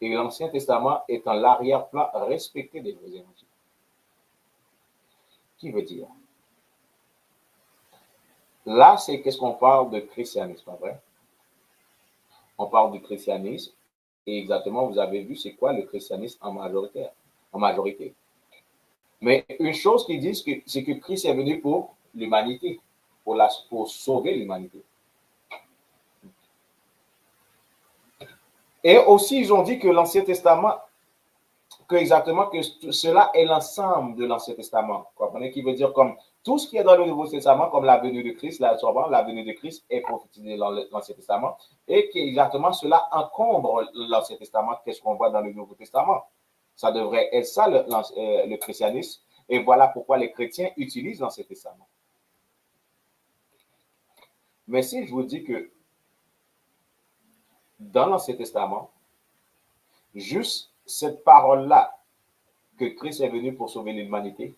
Et l'Ancien Testament étant l'arrière-plan respecté des évangiles. Qui veut dire? Là, c'est qu'est-ce qu'on parle de christianisme, pas vrai? On parle du christianisme, et exactement, vous avez vu, c'est quoi le christianisme en majorité. Mais une chose qu'ils disent, c'est que Christ est venu pour l'humanité, pour sauver l'humanité. Et aussi, ils ont dit que l'Ancien Testament, que cela est l'ensemble de l'Ancien Testament. Vous comprenez? Qui veut dire comme tout ce qui est dans le Nouveau Testament, comme la venue de Christ, la venue de Christ est prophétisée dans l'Ancien Testament, et qu'exactement cela encombre l'Ancien Testament. Qu'est-ce qu'on voit dans le Nouveau Testament? Ça devrait être ça le christianisme, et voilà pourquoi les chrétiens utilisent l'Ancien Testament. Mais si je vous dis que dans l'Ancien Testament, juste cette parole-là, que Christ est venu pour sauver l'humanité,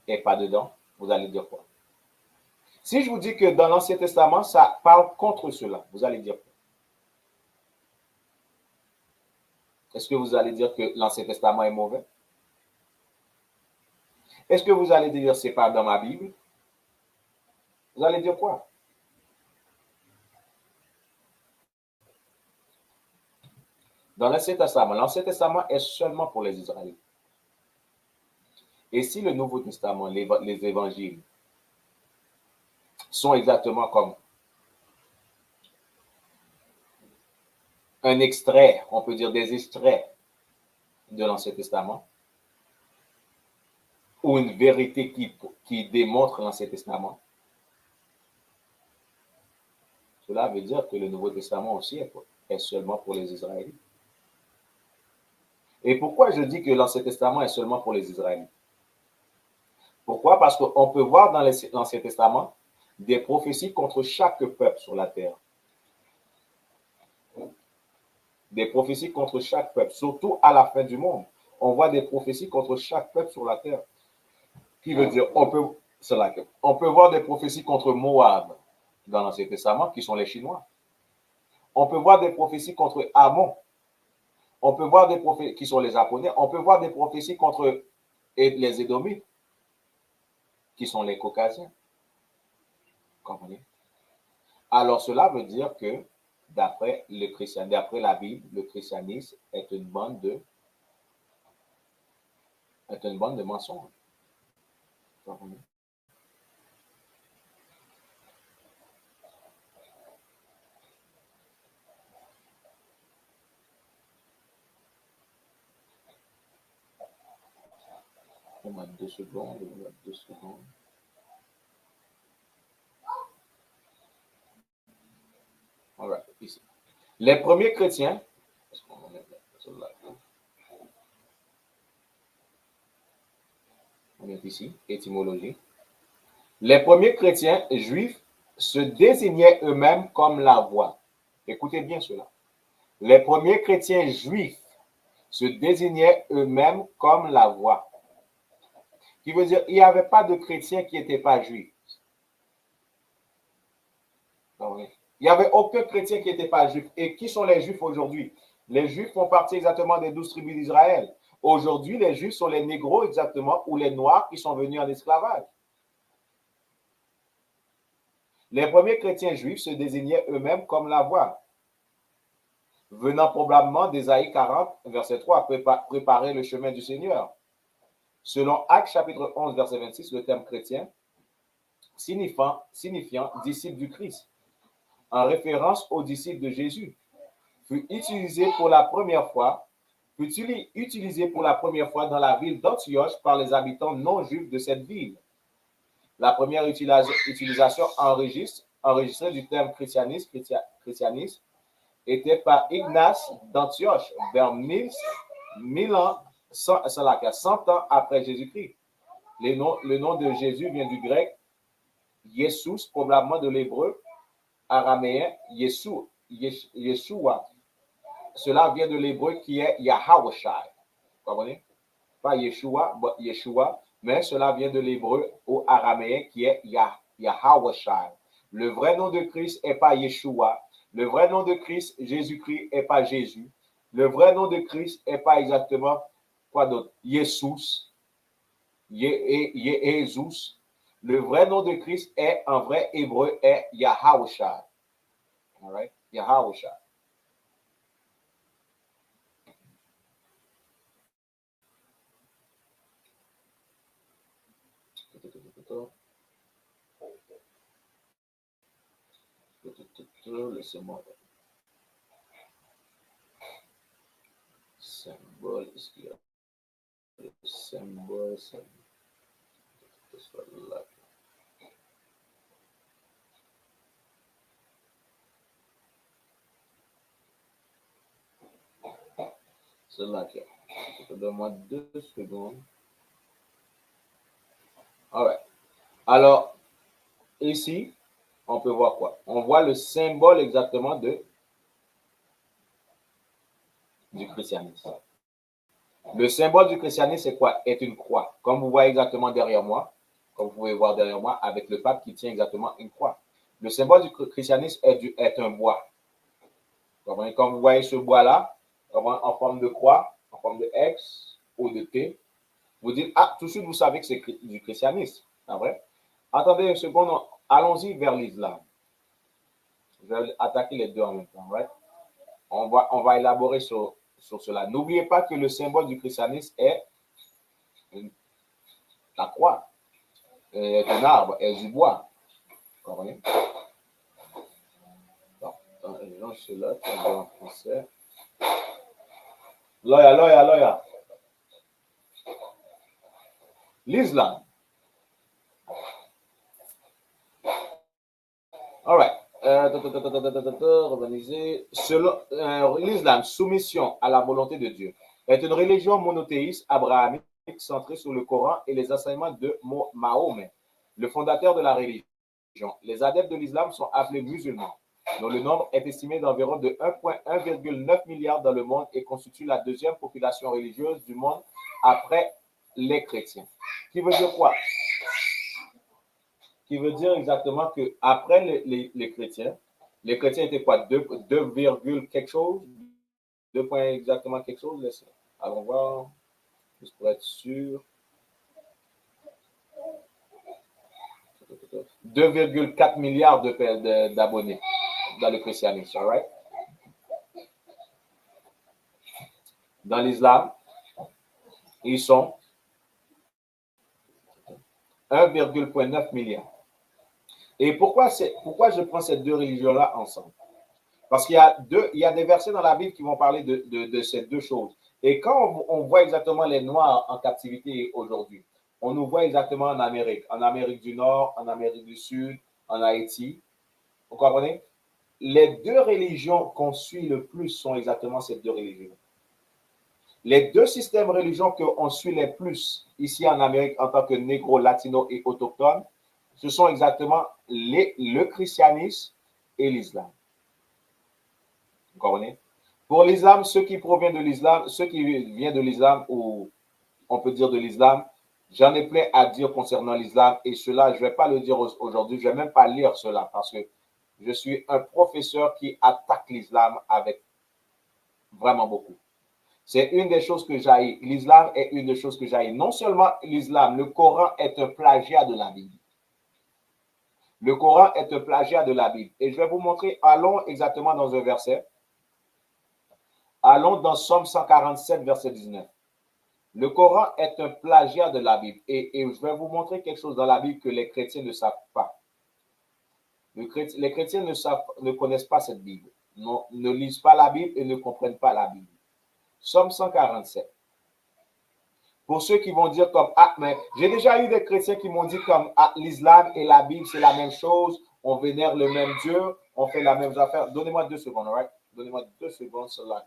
n'est pas dedans, vous allez dire quoi? Si je vous dis que dans l'Ancien Testament, ça parle contre cela, vous allez dire quoi? Est-ce que vous allez dire que l'Ancien Testament est mauvais? Est-ce que vous allez dire c'est pas dans ma Bible? Vous allez dire quoi? Dans l'Ancien Testament est seulement pour les Israélites. Et si le Nouveau Testament, les évangiles, sont exactement comme un extrait, on peut dire des extraits de l'Ancien Testament, ou une vérité qui démontre l'Ancien Testament, cela veut dire que le Nouveau Testament aussi est seulement pour les Israélites. Et pourquoi je dis que l'Ancien Testament est seulement pour les Israélites? Pourquoi? Parce qu'on peut voir dans l'Ancien Testament des prophéties contre chaque peuple sur la terre. Des prophéties contre chaque peuple, surtout à la fin du monde. On voit des prophéties contre chaque peuple sur la terre. Qui veut dire, on peut voir des prophéties contre Moab dans l'Ancien Testament, qui sont les Chinois. On peut voir des prophéties contre Ammon. On peut voir des prophéties qui sont les Japonais. On peut voir des prophéties contre les Édomites, qui sont les Caucasiens. Comprenez? Alors, cela veut dire que, d'après la Bible, le christianisme est une bande de mensonges. Comprenez? On a 2 secondes, on a 2 secondes. Alright, ici. Les premiers chrétiens, on est ici, étymologie. Les premiers chrétiens juifs se désignaient eux-mêmes comme la voie. Écoutez bien cela. Les premiers chrétiens juifs se désignaient eux-mêmes comme la voie. Qui veut dire, il n'y avait pas de chrétiens qui n'étaient pas juifs. Il n'y avait aucun chrétien qui n'était pas juif. Et qui sont les juifs aujourd'hui? Les juifs font partie exactement des 12 tribus d'Israël. Aujourd'hui, les juifs sont les négros exactement, ou les noirs qui sont venus en esclavage. Les premiers chrétiens juifs se désignaient eux-mêmes comme la voie, venant probablement d'Ésaïe 40, verset 3, préparer le chemin du Seigneur. Selon Actes chapitre 11, verset 26, le terme chrétien, signifiant disciple du Christ, en référence aux disciples de Jésus, fut utilisé pour la première fois dans la ville d'Antioche par les habitants non juifs de cette ville. La première utilisation enregistrée du terme christianisme était par Ignace d'Antioche vers 100 ans après Jésus-Christ. Le nom de Jésus vient du grec Yesous, probablement de l'hébreu araméen Yeshua. Cela vient de l'hébreu qui est Yahawashai. Vous comprenez? Pas Yeshua, mais cela vient de l'hébreu au araméen qui est Yahawashai. Le vrai nom de Christ n'est pas Yeshua. Le vrai nom de Christ, Jésus-Christ, n'est pas Jésus. Le vrai nom de Christ n'est pas exactement quoi d'autre? Yesous. Jésus. Le vrai nom de Christ est, en vrai hébreu, est Yahawashai. All right? Yahawashai. Laissez-moi. Symbole, est-ce qu'il y a le symbole? Là. Celle-là qui est. Donne-moi 2 secondes. Alright. Alors, ici, on peut voir quoi? On voit le symbole exactement de du christianisme. Le symbole du christianisme, c'est quoi? Est une croix. Comme vous voyez exactement derrière moi, comme vous pouvez voir derrière moi, avec le pape qui tient exactement une croix. Le symbole du christianisme est un bois. Comme vous voyez ce bois-là, en forme de croix, en forme de X ou de T, vous dites, ah, tout de suite, vous savez que c'est du christianisme. C'est vrai? Attendez une seconde, allons-y vers l'islam. Je vais attaquer les deux en même temps. Right? On va élaborer sur cela. N'oubliez pas que le symbole du christianisme est la croix, est un arbre, est du bois. Vous comprenez? Non, c'est là, en français. Lawyer. L'islam. All right. L'islam, soumission à la volonté de Dieu, est une religion monothéiste abrahamique centrée sur le Coran et les enseignements de Mahomet, le fondateur de la religion. Les adeptes de l'islam sont appelés musulmans, dont le nombre est estimé d'environ de 1,9 milliard dans le monde et constitue la deuxième population religieuse du monde après les chrétiens. Qui veut dire quoi? Qui veut dire exactement qu'après les chrétiens étaient quoi? 2, quelque chose? 2 points exactement quelque chose? Allons voir, juste pour être sûr. 2,4 milliards d'abonnés dans le christianisme, all right? Dans l'islam, ils sont 1,9 milliard. Et pourquoi je prends ces deux religions-là ensemble? Parce qu'il y a des versets dans la Bible qui vont parler de ces deux choses. Et quand on voit exactement les Noirs en captivité aujourd'hui, on nous voit exactement en Amérique du Nord, en Amérique du Sud, en Haïti. Vous comprenez? Les deux religions qu'on suit le plus sont exactement ces deux religions. Les deux systèmes religieux qu'on suit les plus ici en Amérique en tant que négro, latino et autochtone, ce sont exactement le christianisme et l'islam. Vous comprenez? Pour l'islam, ceux qui viennent de l'islam, ou on peut dire de l'islam, j'en ai plein à dire concernant l'islam et cela, je ne vais pas le dire aujourd'hui, je ne vais même pas lire cela parce que je suis un professeur qui attaque l'islam avec vraiment beaucoup. C'est une des choses que j'haïs. L'islam est une des choses que j'haïs. Non seulement l'islam, le Coran est un plagiat de la Bible. Le Coran est un plagiat de la Bible. Et je vais vous montrer, allons exactement dans un verset. Allons dans Somme 147, verset 19. Le Coran est un plagiat de la Bible. Et je vais vous montrer quelque chose dans la Bible que les chrétiens ne savent pas. Les chrétiens ne connaissent pas cette Bible. Ne lisent pas la Bible et ne comprennent pas la Bible. Somme 147. Pour ceux qui vont dire comme, ah, mais j'ai déjà eu des chrétiens qui m'ont dit comme, ah, l'islam et la Bible, c'est la même chose, on vénère le même Dieu, on fait la même affaire. Donnez-moi 2 secondes, all right? Donnez-moi 2 secondes sur la...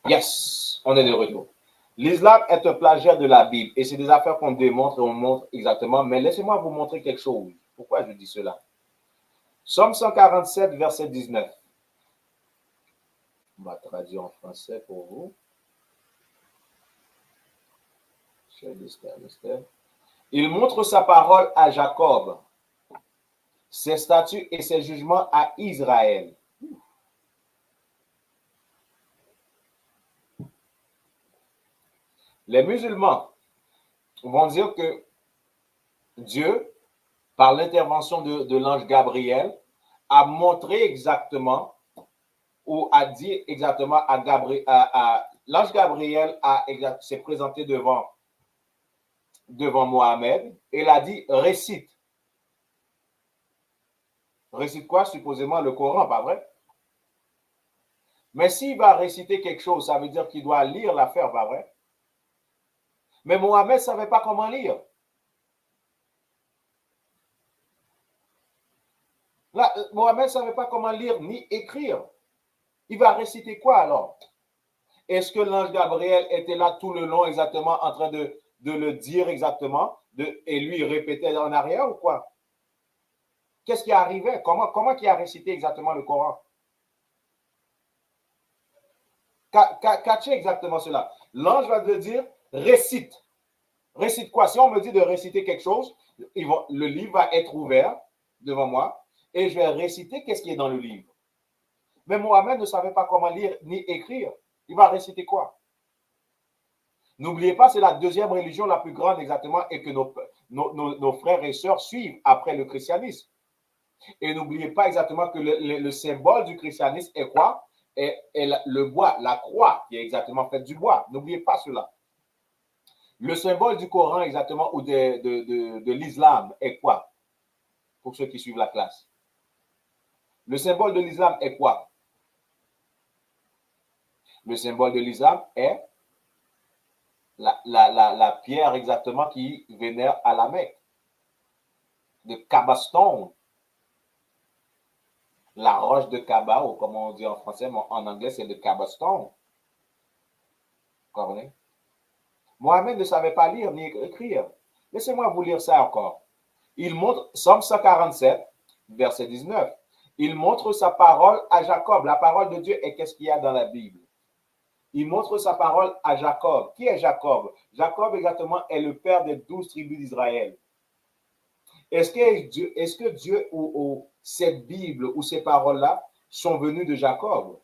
Yes, on est de retour. L'islam est un plagiat de la Bible et c'est des affaires qu'on démontre et on montre exactement. Mais laissez-moi vous montrer quelque chose. Pourquoi je dis cela? Somme 147, verset 19. On va traduire en français pour vous. Il montre sa parole à Jacob, ses statuts et ses jugements à Israël. Les musulmans vont dire que Dieu, par l'intervention de l'ange Gabriel, a montré exactement ou a dit exactement à Gabriel, l'ange Gabriel s'est présenté devant Mohamed et il a dit récite. Récite quoi? Supposément le Coran, pas vrai? Mais s'il va réciter quelque chose, ça veut dire qu'il doit lire l'affaire, pas vrai? Mais Mohamed ne savait pas comment lire. Là, Mohamed ne savait pas comment lire ni écrire. Il va réciter quoi alors? Est-ce que l'ange Gabriel était là tout le long exactement en train de le dire exactement et lui répétait en arrière ou quoi? Qu'est-ce qui arrivait? Comment il a récité exactement le Coran? Catchez exactement cela. L'ange va te dire récite. Récite quoi? Si on me dit de réciter quelque chose, le livre va être ouvert devant moi et je vais réciter qu'est-ce qui est dans le livre. Mais Mohamed ne savait pas comment lire ni écrire. Il va réciter quoi? N'oubliez pas, c'est la deuxième religion la plus grande exactement et que nos frères et sœurs suivent après le christianisme. Et n'oubliez pas exactement que le symbole du christianisme est quoi? Est le bois, la croix qui est exactement faite du bois. N'oubliez pas cela. Le symbole du Coran exactement ou de l'islam est quoi? Pour ceux qui suivent la classe. Le symbole de l'islam est quoi? Le symbole de l'islam est la pierre exactement qui vénère à la Mecque. De Kaaba Stone. La roche de Kaaba, ou comme on dit en français, mais en anglais, c'est de Kaaba Stone. Vous comprenez? Mohamed ne savait pas lire ni écrire. Laissez-moi vous lire ça encore. Il montre, Somme 147, verset 19. Il montre sa parole à Jacob. La parole de Dieu est qu'est-ce qu'il y a dans la Bible? Il montre sa parole à Jacob. Qui est Jacob? Jacob, exactement, est le père des 12 tribus d'Israël. Est-ce que Dieu ou cette Bible ou ces paroles-là sont venues de Jacob?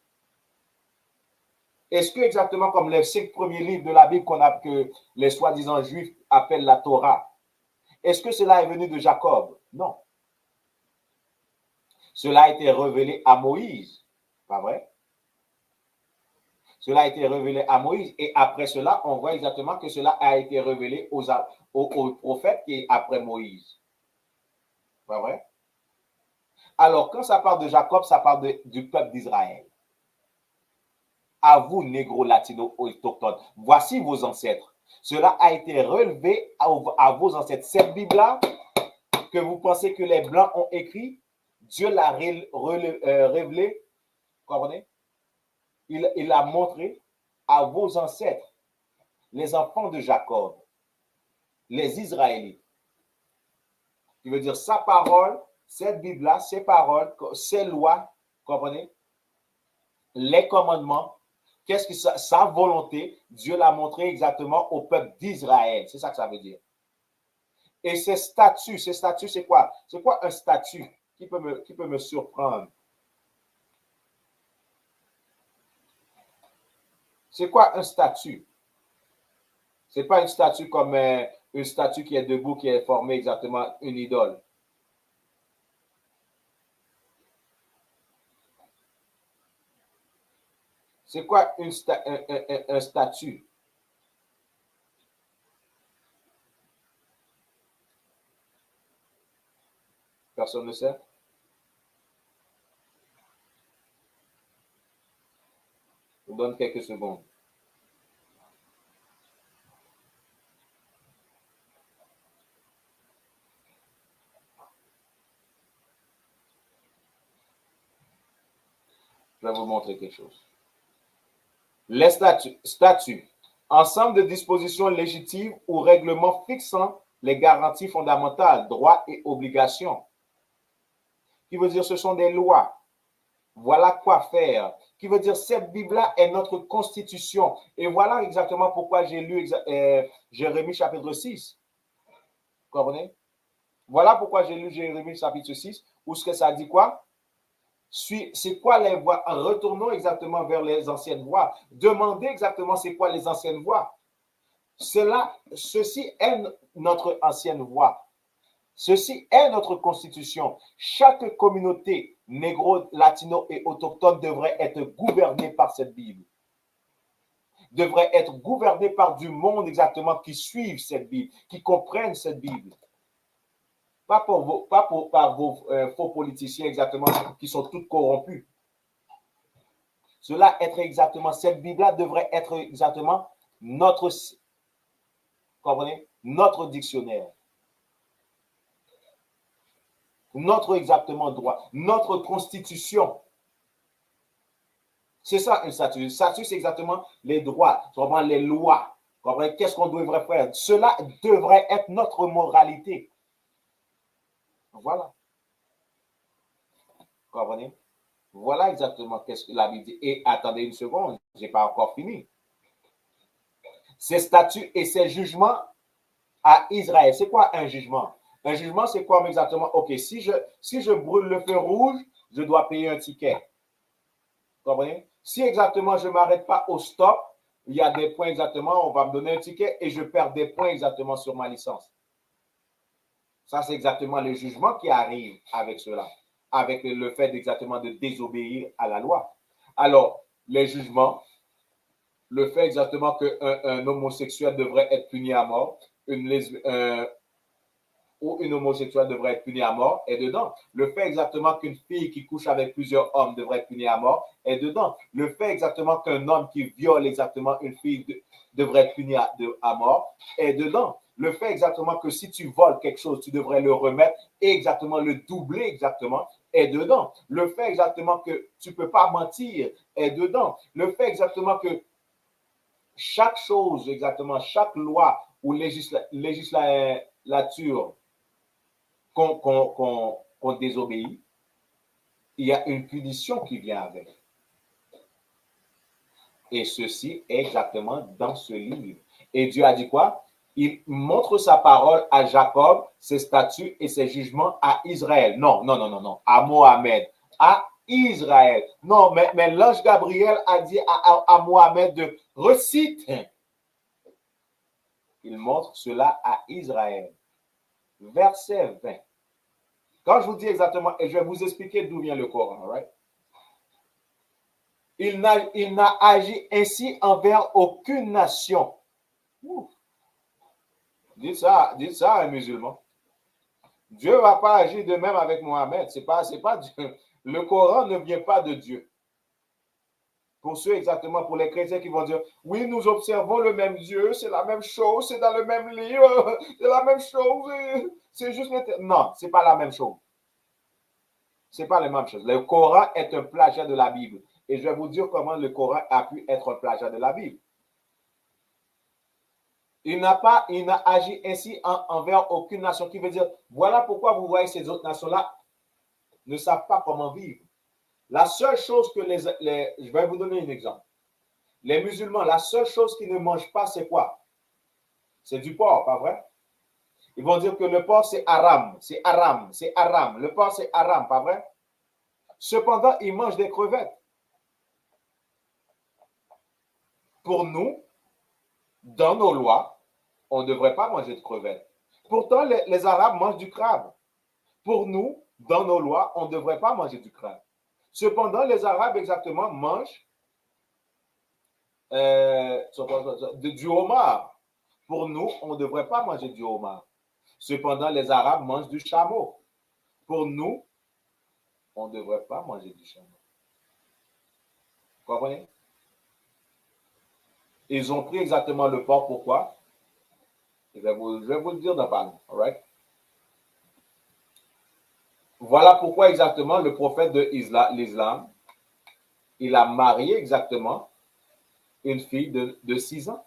Est-ce que exactement comme les 5 premiers livres de la Bible que les soi-disant juifs appellent la Torah, est-ce que cela est venu de Jacob? Non. Cela a été révélé à Moïse, pas vrai? Cela a été révélé à Moïse et après cela, on voit exactement que cela a été révélé aux prophètes qui est après Moïse. Pas vrai? Alors, quand ça parle de Jacob, ça parle du peuple d'Israël. À vous, négro, latino, autochtones, voici vos ancêtres. Cela a été relevé à vos ancêtres. Cette Bible-là, que vous pensez que les Blancs ont écrit, Dieu l'a révélé, comprenez? Il l'a montré à vos ancêtres, les enfants de Jacob, les Israélites. Il veut dire sa parole, cette Bible-là, ses paroles, ses lois, comprenez? Les commandements, qu'est-ce que sa volonté, Dieu l'a montré exactement au peuple d'Israël. C'est ça que ça veut dire. Et ces statuts, c'est quoi? C'est quoi un statut qui peut me surprendre? C'est quoi un statut? Ce n'est pas une statue comme une statue qui est debout, qui est formée exactement une idole. C'est quoi un statut? Personne ne sait? Je vous donne quelques secondes. Je vais vous montrer quelque chose. Les statuts, ensemble de dispositions légitimes ou règlements fixant les garanties fondamentales, droits et obligations. Qui veut dire ce sont des lois. Voilà quoi faire. qui veut dire cette Bible-là est notre constitution. Et voilà exactement pourquoi j'ai lu Jérémie chapitre 6. Vous comprenez? Voilà pourquoi j'ai lu Jérémie chapitre 6, où ce que ça dit quoi? C'est quoi les voies? Retournons exactement vers les anciennes voies. Demandez exactement c'est quoi les anciennes voies. Ceci est notre ancienne voie. Ceci est notre constitution. Chaque communauté négro, latino et autochtone devrait être gouvernée par cette Bible. Devrait être gouvernée par du monde exactement qui suivent cette Bible, qui comprennent cette Bible. Pas par vos faux politiciens exactement qui sont tous corrompus. Cela être exactement, cette Bible-là devrait être exactement notre, comprenez, notre dictionnaire. Notre exactement droit, notre constitution. C'est ça un statut. Un statut, c'est exactement les droits, les lois. Qu'est-ce qu'on devrait faire? Cela devrait être notre moralité. Voilà. Comprenez? Voilà exactement qu'est-ce que la Bible dit. Et attendez une seconde, je n'ai pas encore fini. Ces statuts et ces jugements à Israël. C'est quoi un jugement? Un jugement, c'est quoi exactement? Ok, si je brûle le feu rouge, je dois payer un ticket. Vous comprenez? Si exactement je ne m'arrête pas au stop, il y a des points exactement, on va me donner un ticket et je perds des points exactement sur ma licence. Ça, c'est exactement le jugement qui arrive avec cela, avec le fait exactement de désobéir à la loi. Alors, les jugements, le fait exactement qu'un homosexuel devrait être puni à mort, ou une homosexuelle devrait être punie à mort est dedans. Le fait exactement qu'une fille qui couche avec plusieurs hommes devrait être punie à mort est dedans. Le fait exactement qu'un homme qui viole exactement une fille devrait être puni à mort est dedans. Le fait exactement que si tu voles quelque chose, tu devrais le remettre et exactement le doubler exactement est dedans. Le fait exactement que tu ne peux pas mentir est dedans. Le fait exactement que chaque chose exactement, chaque loi ou législature qu'on désobéit, il y a une punition qui vient avec. Et ceci est exactement dans ce livre. Et Dieu a dit quoi? Il montre sa parole à Jacob, ses statuts et ses jugements à Israël. Non, à Mohamed, à Israël. Non, mais l'ange Gabriel a dit à Mohamed de recite. Il montre cela à Israël. Verset 20. Quand je vous dis exactement, et je vais vous expliquer d'où vient le Coran, right? Il n'a agi ainsi envers aucune nation. Dites ça à un musulman. Dieu ne va pas agir de même avec Mohamed. C'est pas Dieu. Le Coran ne vient pas de Dieu. Pour ceux exactement, pour les chrétiens qui vont dire, oui, nous observons le même Dieu, c'est la même chose, c'est dans le même livre, c'est la même chose, c'est juste... Non, ce n'est pas la même chose. Ce n'est pas la même chose. Le Coran est un plagiat de la Bible. Et je vais vous dire comment le Coran a pu être un plagiat de la Bible. Il n'a agi ainsi envers aucune nation, qui veut dire, voilà pourquoi vous voyez ces autres nations-là ne savent pas comment vivre. La seule chose que je vais vous donner un exemple. Les musulmans, la seule chose qu'ils ne mangent pas, c'est quoi? C'est du porc, pas vrai? Ils vont dire que le porc, c'est haram, c'est haram, c'est haram. Le porc, c'est haram, pas vrai? Cependant, ils mangent des crevettes. Pour nous, dans nos lois, on ne devrait pas manger de crevettes. Pourtant, les Arabes mangent du crabe. Pour nous, dans nos lois, on ne devrait pas manger du crabe. Cependant, les Arabes exactement mangent du homard. Pour nous, on ne devrait pas manger du homard. Cependant, les Arabes mangent du chameau. Pour nous, on ne devrait pas manger du chameau. Vous comprenez? Ils ont pris exactement le porc. Pourquoi? Je vais vous le dire dans pas long. All right? Voilà pourquoi exactement le prophète de l'islam, il a marié exactement une fille de 6 ans.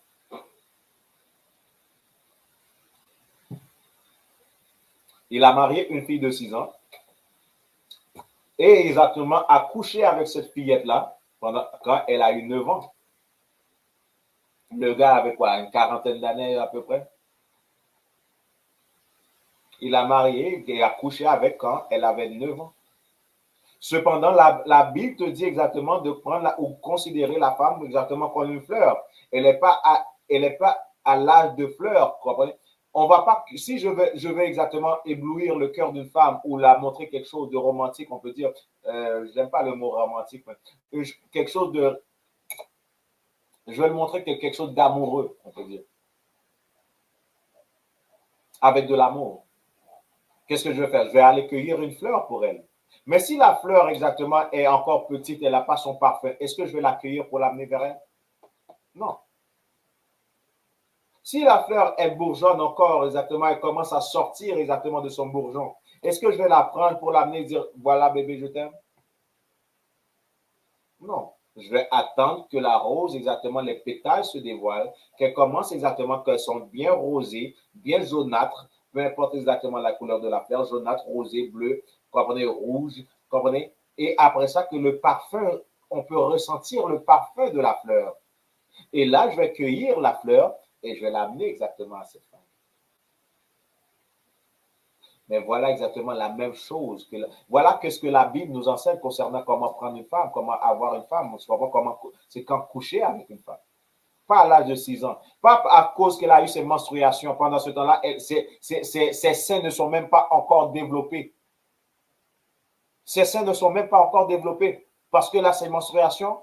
Il a marié une fille de 6 ans et exactement a couché avec cette fillette-là. quand elle a eu 9 ans. Le gars avait quoi, une quarantaine d'années à peu près. Il a marié et a couché avec quand elle avait 9 ans. Cependant, la Bible te dit exactement de prendre ou considérer la femme exactement comme une fleur. Elle n'est pas à l'âge de fleur. Comprenez? On va pas, si je vais exactement éblouir le cœur d'une femme ou la montrer quelque chose de romantique, on peut dire, je n'aime pas le mot romantique, mais quelque chose de, je vais le montrer quelque chose d'amoureux, on peut dire, avec de l'amour. Qu'est-ce que je vais faire? Je vais aller cueillir une fleur pour elle. Mais si la fleur exactement est encore petite, elle n'a pas son parfum, est-ce que je vais la cueillir pour l'amener vers elle? Non. Si la fleur, elle bourgeonne encore exactement, elle commence à sortir exactement de son bourgeon, est-ce que je vais la prendre pour l'amener et dire, voilà bébé, je t'aime? Non. Je vais attendre que la rose, exactement, les pétales se dévoilent, qu'elle commence exactement, qu'elles sont bien rosées, bien jaunâtres, peu importe exactement la couleur de la fleur, jaunâtre, rosé, bleu, comprenez, rouge, comprenez? Et après ça, que le parfum, on peut ressentir le parfum de la fleur. Et là, je vais cueillir la fleur et je vais l'amener exactement à cette femme. Mais voilà exactement la même chose. Voilà ce que la Bible nous enseigne concernant comment prendre une femme, comment avoir une femme. C'est quand coucher avec une femme. Pas à l'âge de 6 ans. Pas à cause qu'elle a eu ses menstruations. Pendant ce temps-là, ses seins ne sont même pas encore développés. Ses seins ne sont même pas encore développés. Parce que là, ses menstruations,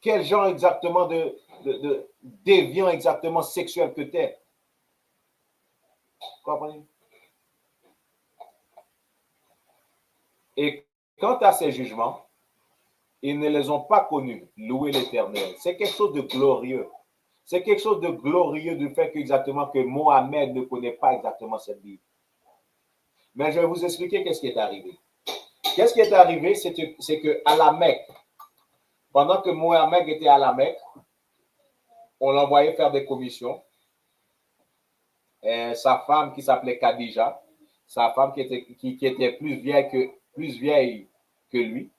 quel genre exactement de déviant exactement sexuel que tu es? Comprenez? Et quant à ces jugements, ils ne les ont pas connus. Louer l'Éternel. C'est quelque chose de glorieux. C'est quelque chose de glorieux du fait que Mohamed ne connaît pas exactement cette Bible. Mais je vais vous expliquer qu'est-ce qui est arrivé. Qu'est-ce qui est arrivé, c'est qu'à la Mecque, pendant que Mohamed était à la Mecque, on l'envoyait faire des commissions. Et sa femme qui s'appelait Khadija, sa femme qui était plus vieille que lui,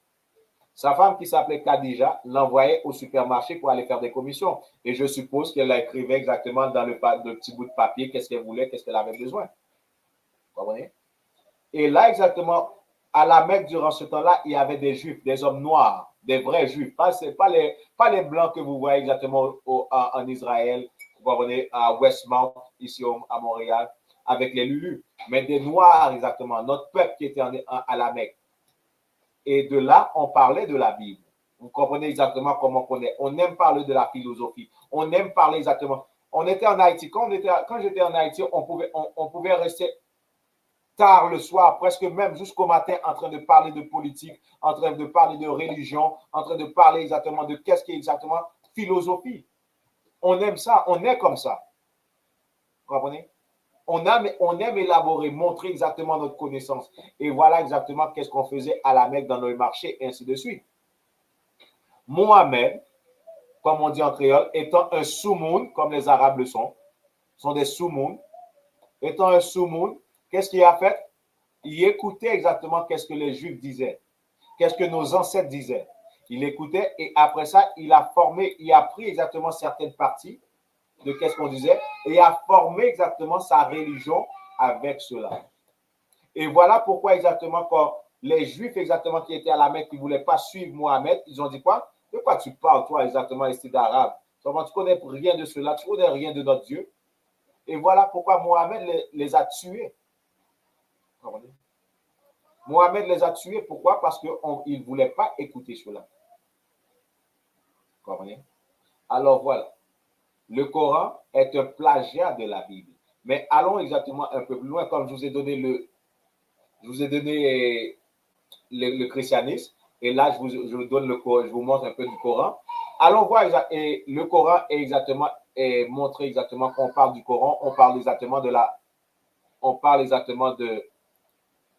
sa femme qui s'appelait Khadija l'envoyait au supermarché pour aller faire des commissions. Et je suppose qu'elle écrivait exactement dans le petit bout de papier qu'est-ce qu'elle voulait, qu'est-ce qu'elle avait besoin. Vous comprenez? Et là, exactement, à la Mecque, durant ce temps-là, il y avait des Juifs, des hommes noirs, des vrais Juifs. Pas les Blancs que vous voyez exactement en Israël, vous comprenez, à Westmount, ici à Montréal, avec les Lulus. Mais des Noirs, exactement, notre peuple qui était à la Mecque. Et de là, on parlait de la Bible. Vous comprenez exactement comment on est. On aime parler de la philosophie. On aime parler exactement. On était en Haïti. Quand j'étais en Haïti, on pouvait rester tard le soir, presque même jusqu'au matin, en train de parler de politique, en train de parler de religion, en train de parler exactement de qu'est-ce qui est exactement philosophie. On aime ça. On est comme ça. Vous comprenez? On aime élaborer, montrer exactement notre connaissance. Et voilà exactement qu'est-ce qu'on faisait à la Mecque dans le marché, et ainsi de suite. Mohamed, comme on dit en créole, étant un soumoun, comme les Arabes le sont des soumouns. Étant un soumoun, qu'est-ce qu'il a fait? Il écoutait exactement qu'est-ce que les Juifs disaient, qu'est-ce que nos ancêtres disaient. Il écoutait et après ça, il a pris exactement certaines parties de qu'est-ce qu'on disait et a formé exactement sa religion avec cela. Et voilà pourquoi exactement quand les Juifs exactement qui étaient à la Mecque qui ne voulaient pas suivre Mohamed, ils ont dit quoi? De quoi tu parles toi exactement ici d'arabe? Tu ne connais rien de cela, tu ne connais rien de notre Dieu. Et voilà pourquoi Mohamed les a tués. Mohamed les a tués, pourquoi? Parce qu'ils ne voulaient pas écouter cela. Comprenez? Alors voilà. Le Coran est un plagiat de la Bible. Mais allons exactement un peu plus loin, comme je vous ai donné le christianisme, et là je vous montre un peu du Coran. Allons voir, et le Coran est exactement montré exactement quand on parle du Coran, on parle exactement de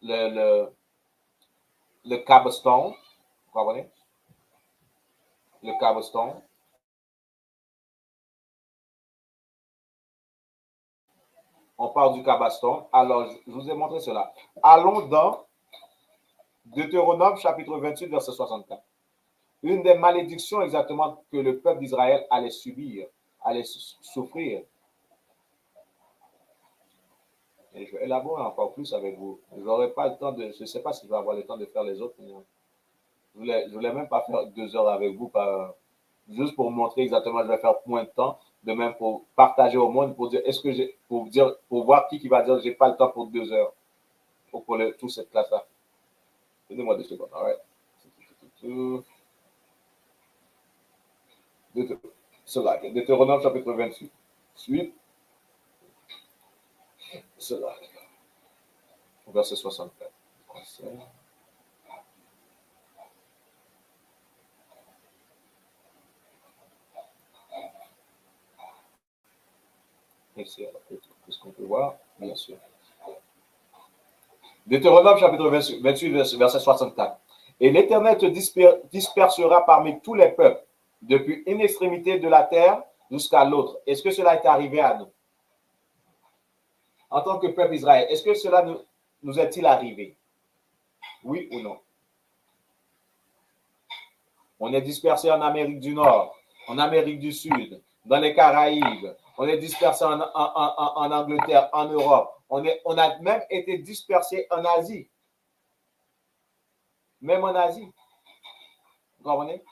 le Kaaba Stone, vous comprenez? Le Kaaba Stone. On parle du Kaaba Stone. Alors, je vous ai montré cela. Allons dans Deutéronome chapitre 28, verset 64. une des malédictions exactement que le peuple d'Israël allait subir, allait souffrir. Et je vais élaborer encore plus avec vous. Je n'aurai pas le temps de, je ne sais pas si je vais avoir le temps de faire les autres. Je ne voulais même pas faire 2 heures avec vous, juste pour vous montrer exactement, je vais faire moins de temps, de même pour partager au monde, pour dire, est-ce que j'ai, pour voir qui va dire, j'ai pas le temps pour 2 heures, pour toute cette classe-là. Donnez-moi 2 secondes, all right. Cela, Deutéronome chapitre 28. Suite. Cela. Verset 64. Ici, qu'est-ce qu'on peut voir? Bien sûr. Deutéronome chapitre 28, verset 64. Et l'Éternel te dispersera parmi tous les peuples, depuis une extrémité de la terre jusqu'à l'autre. Est-ce que cela est arrivé à nous? En tant que peuple Israël, est-ce que cela nous est-il arrivé? Oui ou non? On est dispersé en Amérique du Nord, en Amérique du Sud, dans les Caraïbes. On est dispersé en Angleterre, en Europe. On a même été dispersé en Asie. Même en Asie. Vous comprenez?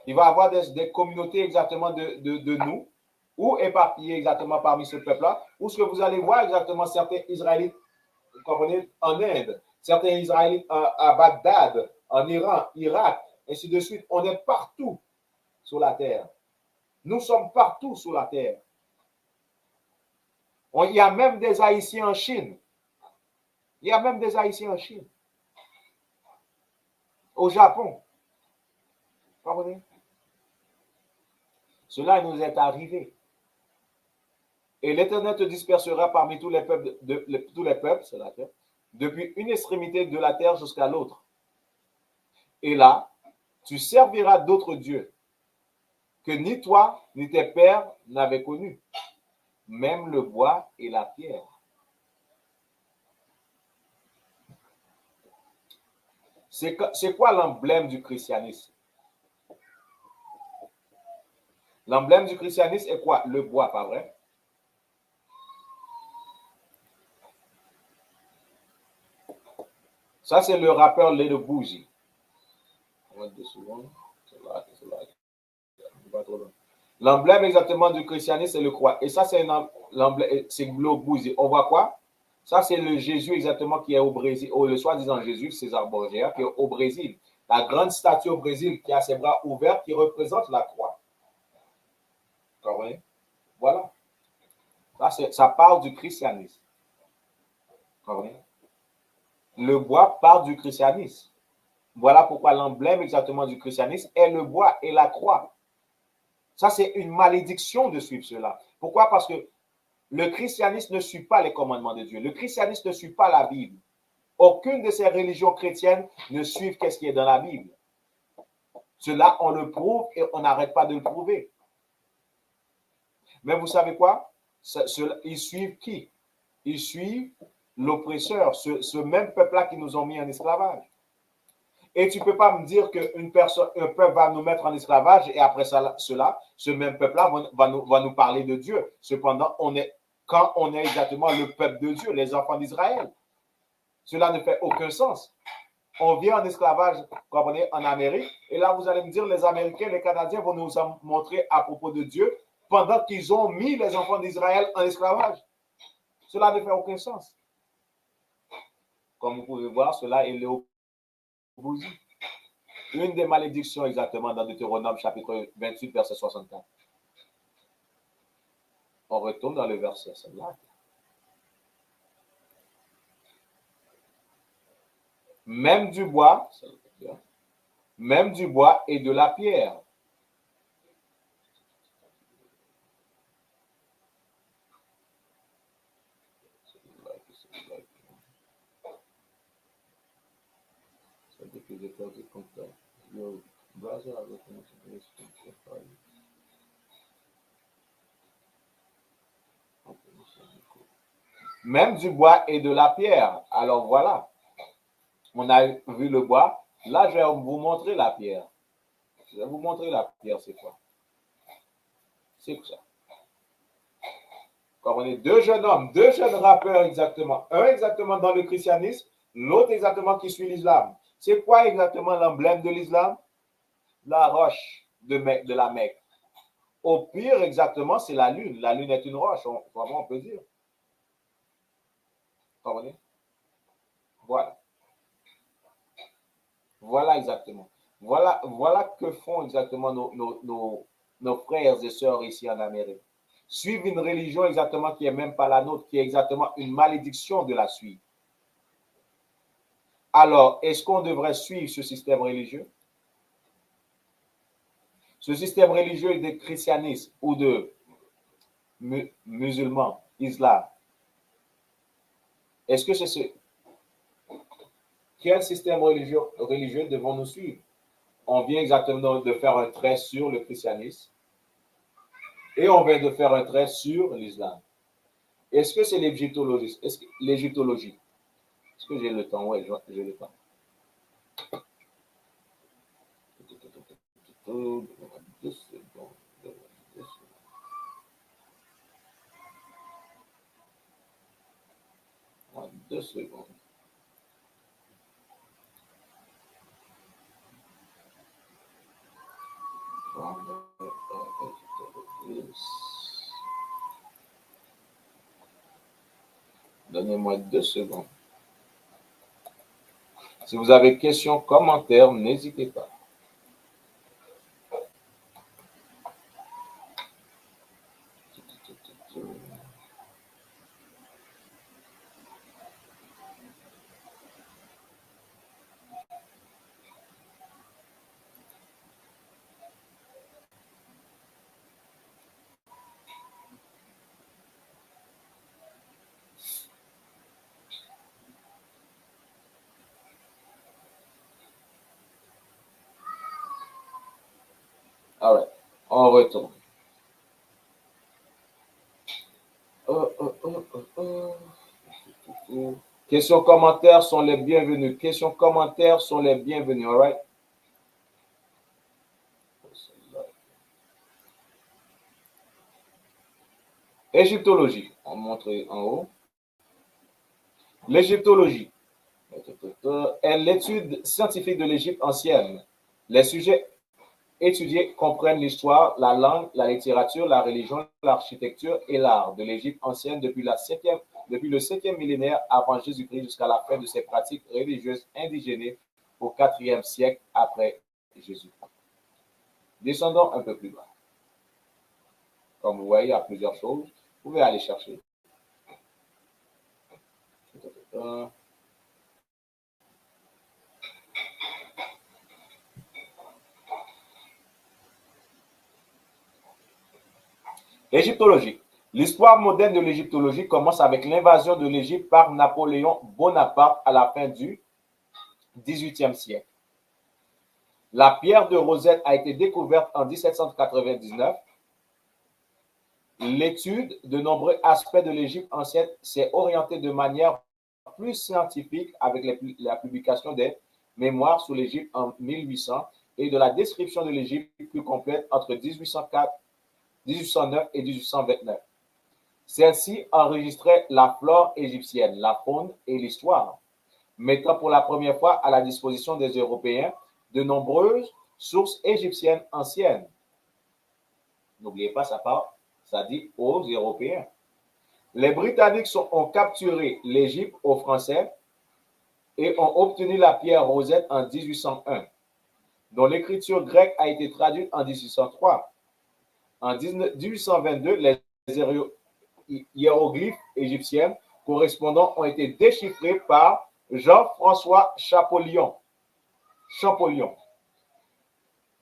Il va y avoir des communautés exactement de nous, ou éparpillées exactement parmi ce peuple-là, où ce que vous allez voir exactement certains Israélites, vous comprenez, en Inde, certains Israélites à Bagdad, en Iran, Irak, ainsi de suite. On est partout sur la terre. Nous sommes partout sur la terre. Il y a même des Haïtiens en Chine. Il y a même des Haïtiens en Chine. Au Japon. Vous comprenez? Cela nous est arrivé. Et l'Éternel te dispersera parmi tous les peuples, c'est la terre, depuis une extrémité de la terre jusqu'à l'autre. Et là, tu serviras d'autres dieux que ni toi, ni tes pères n'avaient connus, même le bois et la pierre. C'est quoi l'emblème du christianisme? L'emblème du christianisme est quoi? Le bois, pas vrai? Ça, c'est le rappeur Little Boozy. L'emblème exactement du christianisme, c'est le croix. Et ça, c'est l'emblème, c'est Little Boozy. On voit quoi? Ça, c'est le Jésus exactement qui est au Brésil, ou le soi-disant Jésus, César Borgia, qui est au Brésil. La grande statue au Brésil qui a ses bras ouverts, qui représente la croix. Vous comprenez? Voilà. Ça parle du christianisme. Vous comprenez? Le bois parle du christianisme. Voilà pourquoi l'emblème exactement du christianisme est le bois et la croix. Ça, c'est une malédiction de suivre cela. Pourquoi? Parce que le christianisme ne suit pas les commandements de Dieu. Le christianisme ne suit pas la Bible. Aucune de ces religions chrétiennes ne suivent ce qui est dans la Bible. Cela, on le prouve et on n'arrête pas de le prouver. Mais vous savez quoi? Ils suivent qui? Ils suivent l'oppresseur, ce même peuple-là qui nous ont mis en esclavage. Et tu ne peux pas me dire un peuple va nous mettre en esclavage et après cela, ce même peuple-là va nous parler de Dieu. Cependant, quand on est exactement le peuple de Dieu, les enfants d'Israël, cela ne fait aucun sens. On vient en esclavage, comme on est en Amérique, et là, vous allez me dire, les Américains, les Canadiens vont nous montrer à propos de Dieu pendant qu'ils ont mis les enfants d'Israël en esclavage. Cela ne fait aucun sens. Comme vous pouvez voir, cela est l'opposition. Une des malédictions exactement dans Deutéronome chapitre 28, verset 64. On retourne dans le verset, celle-là. Même du bois et de la pierre. Même du bois et de la pierre. Alors voilà. On a vu le bois, Là, je vais vous montrer la pierre. Je vais vous montrer la pierre, c'est quoi? C'est ça. Comme on est deux jeunes hommes, deux jeunes rappeurs exactement. Un exactement dans le christianisme, l'autre exactement qui suit l'islam. C'est quoi exactement l'emblème de l'islam? La roche de la Mecque. Au pire, exactement, c'est la lune. La lune est une roche, vraiment, on peut dire. Comprenez? Voilà. Voilà exactement. Voilà que font exactement nos frères et sœurs ici en Amérique. Suivre une religion exactement qui n'est même pas la nôtre, qui est exactement une malédiction de la suivre. Alors, est-ce qu'on devrait suivre ce système religieux? Ce système religieux de christianisme ou de musulmans, islam, est-ce que c'est ce... Quel système religieux devons-nous suivre? On vient exactement de faire un trait sur le christianisme et on vient de faire un trait sur l'islam. Est-ce que c'est l'égyptologie? Est-ce que j'ai le temps? Oui, j'ai le temps. Deux secondes. Donnez-moi 2 secondes. Si vous avez questions, commentaires, n'hésitez pas. All right. On retourne. Questions, commentaires sont les bienvenus. Questions, commentaires sont les bienvenus. All right. Égyptologie. On montre en haut. L'égyptologie est l'étude scientifique de l'Égypte ancienne. Les sujets étudiés comprennent l'histoire, la langue, la littérature, la religion, l'architecture et l'art de l'Égypte ancienne depuis le 7e millénaire avant Jésus-Christ jusqu'à la fin de ses pratiques religieuses indigènes au 4e siècle après Jésus-Christ. Descendons un peu plus bas. Comme vous voyez, il y a plusieurs choses. Vous pouvez aller chercher. Égyptologie. L'histoire moderne de l'égyptologie commence avec l'invasion de l'Égypte par Napoléon Bonaparte à la fin du XVIIIe siècle. La pierre de Rosette a été découverte en 1799. L'étude de nombreux aspects de l'Égypte ancienne s'est orientée de manière plus scientifique avec la publication des Mémoires sur l'Égypte en 1800 et de la description de l'Égypte plus complète entre 1809 et 1829. Celle-ci enregistrait la flore égyptienne, la faune et l'histoire, mettant pour la première fois à la disposition des Européens de nombreuses sources égyptiennes anciennes. N'oubliez pas, ça dit aux Européens. Les Britanniques ont capturé l'Égypte aux Français et ont obtenu la pierre Rosette en 1801, dont l'écriture grecque a été traduite en 1803. En 1822, les hiéroglyphes égyptiens correspondants ont été déchiffrés par Jean-François Champollion.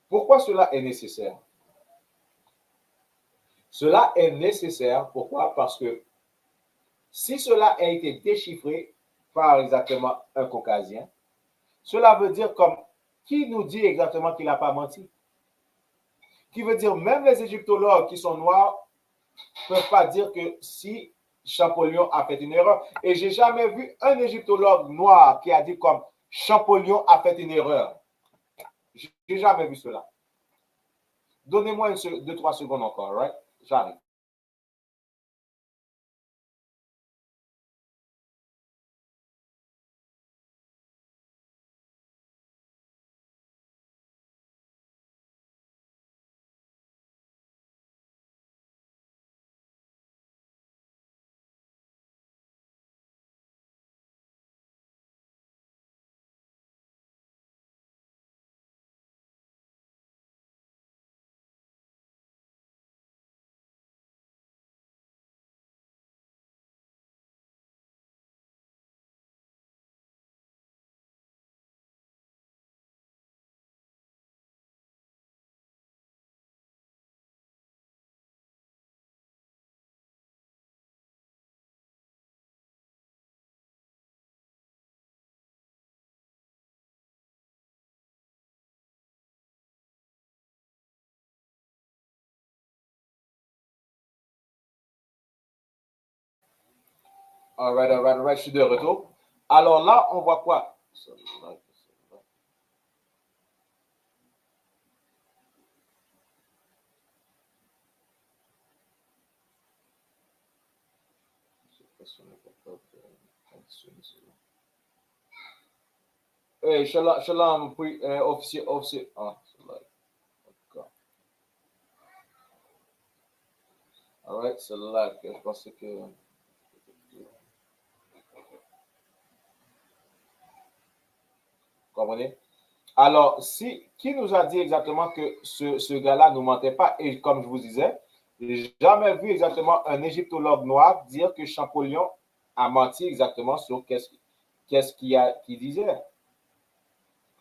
Pourquoi cela est nécessaire? Cela est nécessaire, pourquoi? Parce que si cela a été déchiffré par exactement un caucasien, cela veut dire comme qui nous dit exactement qu'il n'a pas menti? Qui veut dire même les égyptologues qui sont noirs ne peuvent pas dire que si Champollion a fait une erreur. Et je n'ai jamais vu un égyptologue noir qui a dit comme Champollion a fait une erreur. J'ai jamais vu cela. Donnez-moi 2-3 secondes encore, right? J'arrive. All right. Je suis de retour. Alors là, on voit quoi? Hey, shalom, officier. Ah, all right, c'est là que je pensais que... Comprenez? Alors, qui nous a dit exactement que ce gars-là ne mentait pas? Et comme je vous disais, j'ai jamais vu exactement un égyptologue noir dire que Champollion a menti exactement sur qu'est-ce qu'il disait.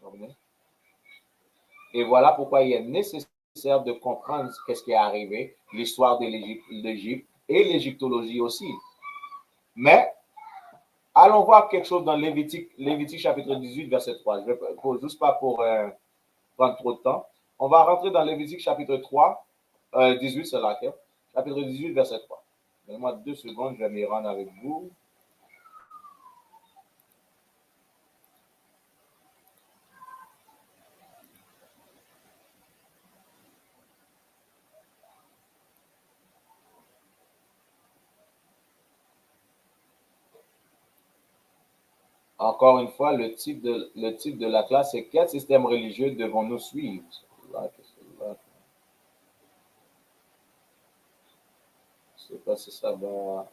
Comprenez? Et voilà pourquoi il est nécessaire de comprendre qu'est-ce qui est arrivé, l'histoire de l'Égypte et l'égyptologie aussi. Mais, allons voir quelque chose dans Lévitique chapitre 18, verset 3. Juste pas pour prendre trop de temps. On va rentrer dans Lévitique chapitre 3, 18, c'est là, okay? Chapitre 18, verset 3. Donnez-moi 2 secondes, je vais m'y rendre avec vous. Encore une fois, le type de la classe, c'est quel système religieux devons-nous suivre? Je ne sais pas si ça va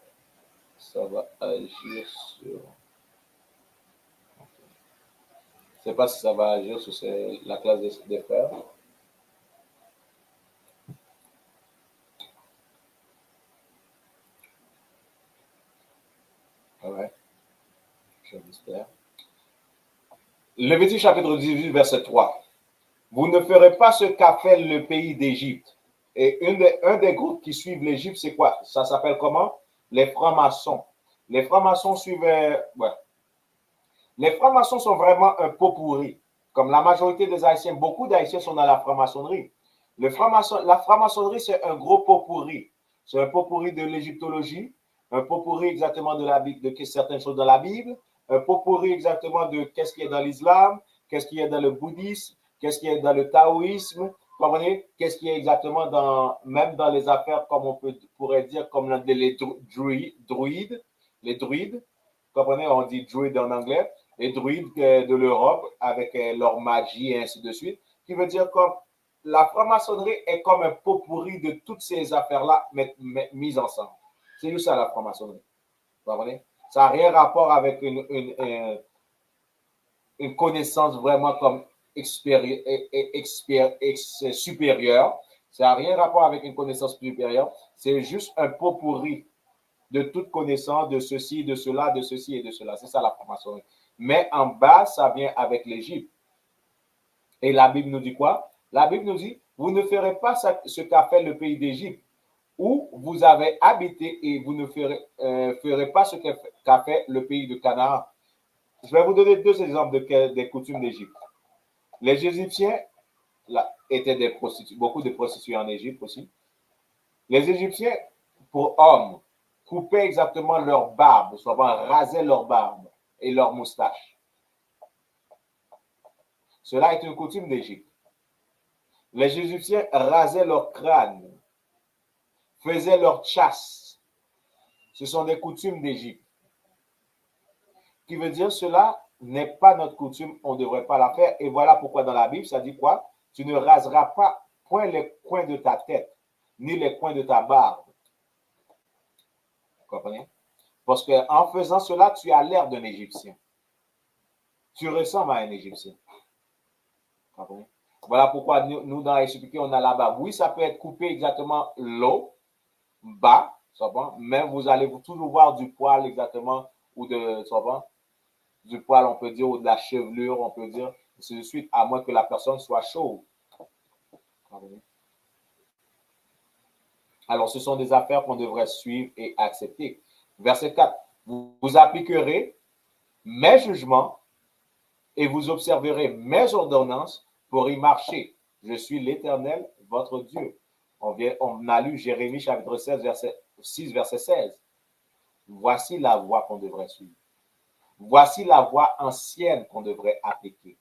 agir sur... Je ne sais pas si ça va agir sur la classe des frères. Ouais. J'espère. Lévitique chapitre 18, verset 3. Vous ne ferez pas ce qu'a fait le pays d'Égypte. Et un des groupes qui suivent l'Égypte, c'est quoi? Ça s'appelle comment? Les francs-maçons. Les francs-maçons suivent... ouais. Les francs-maçons sont vraiment un pot pourri. Comme la majorité des Haïtiens, beaucoup d'Haïtiens sont dans la franc-maçonnerie. La franc-maçonnerie, c'est un gros pot pourri. C'est un pot pourri de l'égyptologie, un pot pourri exactement de la Bible, de certaines choses dans la Bible, un pot pourri exactement de qu'est-ce qui est dans l'islam, qu'est-ce qui est dans le bouddhisme, qu'est-ce qui est dans le taoïsme, comprenez? Qu'est-ce qui est exactement même dans les affaires, comme on pourrait dire, comme les druides, comprenez? On dit druide en anglais, les druides de l'Europe avec leur magie et ainsi de suite, qui veut dire comme la franc-maçonnerie est comme un pot pourri de toutes ces affaires-là mises ensemble. C'est juste ça la franc-maçonnerie. Vous comprenez? Ça n'a rien à rapport avec une connaissance vraiment comme supérieure. Ça n'a rien à rapport avec une connaissance supérieure. C'est juste un pot pourri de toute connaissance de ceci, de cela, de ceci et de cela. C'est ça la franc-maçonnerie. Mais en bas, ça vient avec l'Égypte. Et la Bible nous dit quoi? La Bible nous dit, vous ne ferez pas ce qu'a fait le pays d'Égypte, où vous avez habité et vous ne ferez pas ce qu'a fait le pays de Canaan. Je vais vous donner 2 exemples des coutumes d'Égypte. Les Égyptiens étaient beaucoup de prostituées en Égypte aussi. Les Égyptiens, pour hommes, coupaient exactement leur barbe, soit rasaient leur barbe et leur moustache. Cela est une coutume d'Égypte. Les Égyptiens rasaient leur crâne, faisaient leur chasse. Ce sont des coutumes d'Égypte. Qui veut dire cela n'est pas notre coutume, on ne devrait pas la faire. Et voilà pourquoi dans la Bible, ça dit quoi? Tu ne raseras pas point les coins de ta tête, ni les coins de ta barbe. Vous comprenez? Parce qu'en faisant cela, tu as l'air d'un Égyptien. Tu ressembles à un Égyptien. Vous comprenez? Voilà pourquoi nous dans Expliqué, on a la barbe. Oui, ça peut être coupé exactement l'eau, bas, mais vous allez toujours voir du poil exactement, ou du poil, on peut dire, ou de la chevelure, on peut dire, ainsi de suite, à moins que la personne soit chauve. Alors, ce sont des affaires qu'on devrait suivre et accepter. Verset 4. Vous appliquerez mes jugements et vous observerez mes ordonnances pour y marcher. Je suis l'Éternel, votre Dieu. On a lu Jérémie chapitre 6, verset 16. Voici la voie qu'on devrait suivre. Voici la voie ancienne qu'on devrait appliquer.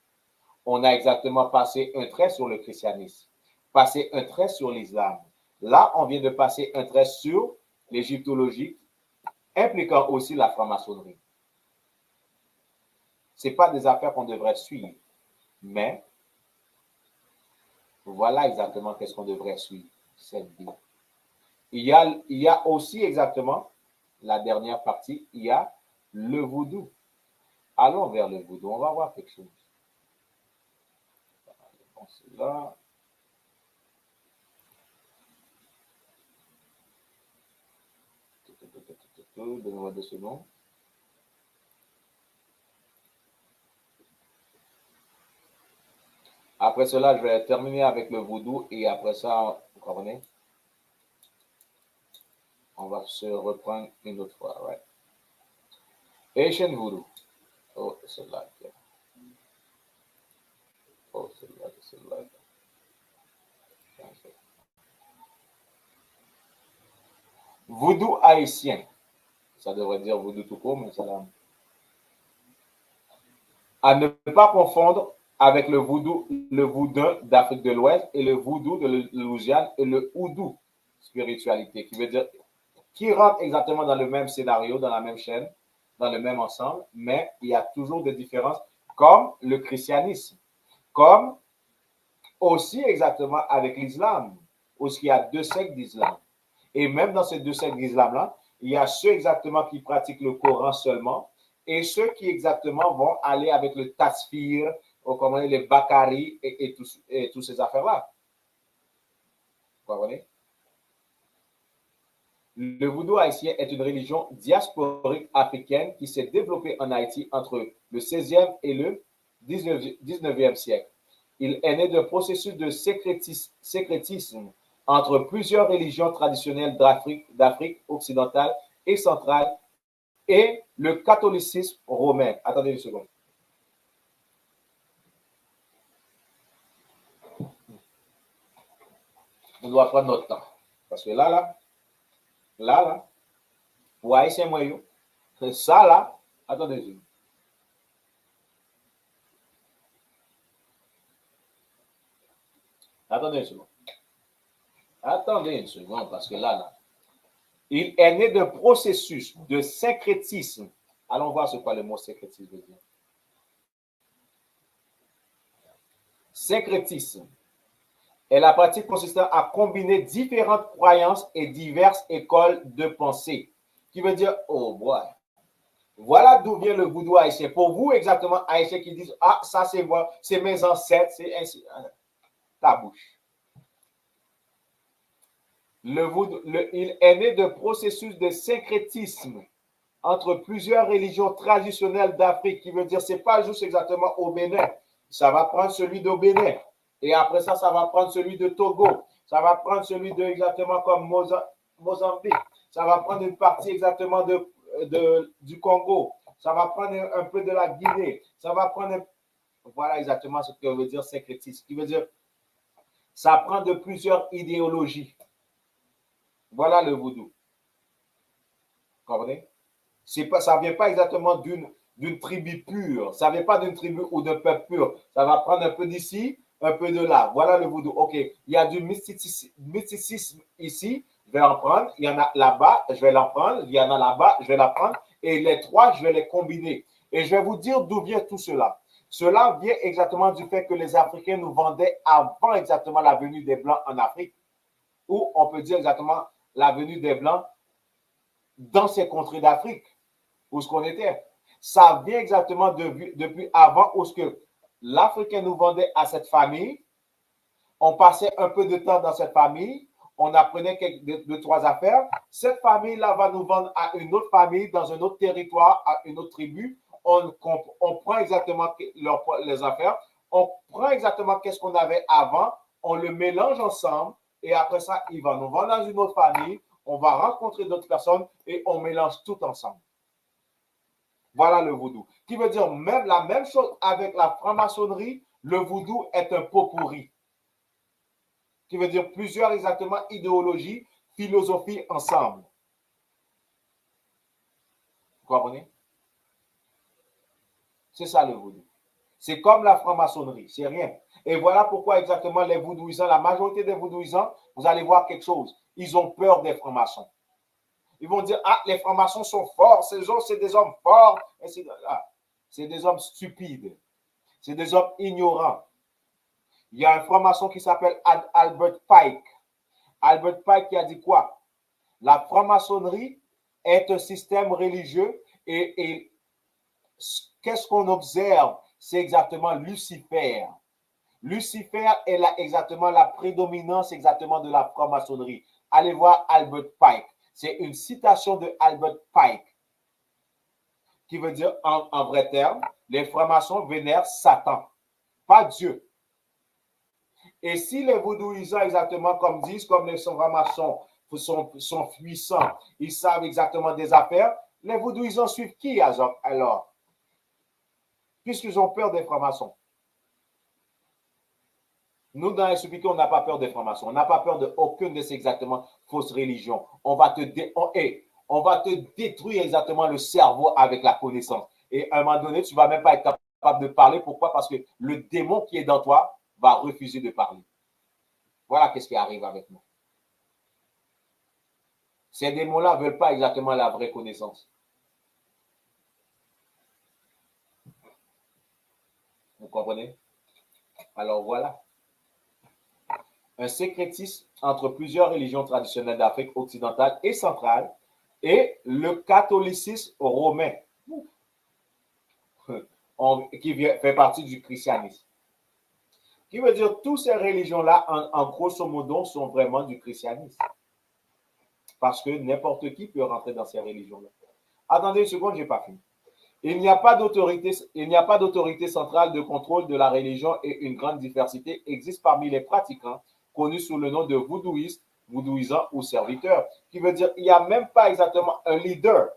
On a exactement passé un trait sur le christianisme, passé un trait sur l'islam. Là, on vient de passer un trait sur l'égyptologie, impliquant aussi la franc-maçonnerie. Ce n'est pas des affaires qu'on devrait suivre, mais voilà exactement qu'est-ce qu'on devrait suivre, cette vie. Il y a aussi exactement, la dernière partie, il y a le voodoo. Allons vers le voodoo, on va voir quelque chose. C'est là. Donnez-moi 2 secondes. Après cela, je vais terminer avec le voodoo et après ça, vous comprenez? On va se reprendre une autre fois, right? Asian voodoo. Oh, c'est là. Oh, c'est là. Voodoo haïtien. Ça devrait dire voodoo tout court, mais ça là. À ne pas confondre avec le voodoo d'Afrique de l'Ouest et le voodoo de Louisiane et le houdou, spiritualité, qui veut dire, qui rentre exactement dans le même scénario, dans la même chaîne, dans le même ensemble, mais il y a toujours des différences, comme le christianisme, comme aussi exactement avec l'islam, où il y a 2 sectes d'islam. Et même dans ces 2 sectes d'islam-là, il y a ceux exactement qui pratiquent le Coran seulement et ceux qui exactement vont aller avec le tasfir, comme les bakari et toutes ces affaires-là. Vous comprenez? Le vaudou haïtien est une religion diasporique africaine qui s'est développée en Haïti entre le 16e et le 19e siècle. Il est né d'un processus de sécrétisme entre plusieurs religions traditionnelles d'Afrique occidentale et centrale et le catholicisme romain. Attendez une seconde. On doit prendre notre temps. Parce que là, pour Haïtien moyen, ça là, attendez une seconde. Attendez une seconde, parce que là, il est né d'un processus de syncrétisme. Allons voir ce qu'est le mot syncrétisme veut dire. Syncrétisme est la pratique consistant à combiner différentes croyances et diverses écoles de pensée. Qui veut dire, oh boy, voilà d'où vient le vaudou haïtien. Pour vous, exactement, haïtiens qui disent, ah, ça c'est moi, c'est mes ancêtres, c'est ainsi. Ta bouche. Il est né de processus de syncrétisme entre plusieurs religions traditionnelles d'Afrique, qui veut dire, c'est pas juste exactement au Bénin. Ça va prendre celui d'au Bénin. Et après ça, ça va prendre celui de Togo. Ça va prendre celui de exactement comme Mozambique. Ça va prendre une partie exactement du Congo. Ça va prendre un peu de la Guinée. Ça va prendre... Voilà exactement ce que veut dire syncrétisme. Qui veut dire, ça prend de plusieurs idéologies. Voilà le vaudou. Vous comprenez? Ça ne vient pas exactement d'une tribu pure. Ça ne vient pas d'une tribu ou d'un peuple pur. Ça va prendre un peu d'ici, un peu de là. Voilà le vaudou. OK, il y a du mysticisme ici, je vais en prendre. Il y en a là-bas, je vais l'en prendre. Il y en a là-bas, je vais l'en prendre. Et les trois, je vais les combiner. Et je vais vous dire d'où vient tout cela. Cela vient exactement du fait que les Africains nous vendaient avant exactement la venue des Blancs en Afrique, ou on peut dire exactement la venue des Blancs dans ces contrées d'Afrique, où ce qu'on était. Ça vient exactement depuis avant, où ce que l'Africain nous vendait à cette famille, on passait un peu de temps dans cette famille, on apprenait deux, trois affaires. Cette famille-là va nous vendre à une autre famille, dans un autre territoire, à une autre tribu. On prend exactement les affaires, on prend exactement qu'est-ce qu'on avait avant, on le mélange ensemble, et après ça, il va nous vendre dans une autre famille, on va rencontrer d'autres personnes, et on mélange tout ensemble. Voilà le vaudou. Qui veut dire même la même chose avec la franc-maçonnerie, le vaudou est un pot pourri. Qui veut dire plusieurs exactement idéologies, philosophies ensemble. Vous comprenez? C'est ça le vaudou. C'est comme la franc-maçonnerie, c'est rien. Et voilà pourquoi exactement les vaudouisants, la majorité des vaudouisants, vous allez voir quelque chose. Ils ont peur des francs-maçons. Ils vont dire, ah, les francs-maçons sont forts, ces autres, c'est des hommes forts. C'est des hommes stupides. C'est des hommes ignorants. Il y a un franc-maçon qui s'appelle Albert Pike. Albert Pike qui a dit quoi? La franc-maçonnerie est un système religieux et qu'est-ce qu'on observe? C'est exactement Lucifer. Lucifer est exactement la prédominance exactement de la franc-maçonnerie. Allez voir Albert Pike. C'est une citation de Albert Pike qui veut dire, en vrai terme, les francs-maçons vénèrent Satan, pas Dieu. Et si les vaudouisants, exactement comme disent, comme les francs-maçons sont puissants, ils savent exactement des affaires, les vaudouisants suivent qui alors? Puisqu'ils ont peur des francs-maçons. Nous, dans les SUPK, on n'a pas peur des francs-maçons. On n'a pas peur d'aucune de ces exactement fausses religions. On va te détruire exactement le cerveau avec la connaissance. Et à un moment donné, tu ne vas même pas être capable de parler. Pourquoi? Parce que le démon qui est dans toi va refuser de parler. Voilà qu'est-ce qui arrive avec nous. Ces démons-là ne veulent pas exactement la vraie connaissance. Vous comprenez? Alors voilà. Un sécrétisme entre plusieurs religions traditionnelles d'Afrique occidentale et centrale et le catholicisme romain qui fait partie du christianisme. Qui veut dire toutes ces religions-là, en grosso modo, sont vraiment du christianisme. Parce que n'importe qui peut rentrer dans ces religions-là. Attendez une seconde, je n'ai pas fini. Il n'y a pas d'autorité centrale de contrôle de la religion et une grande diversité existe parmi les pratiquants connus sous le nom de voodooistes, voodooisants ou serviteurs. Qui veut dire qu'il n'y a même pas exactement un leader.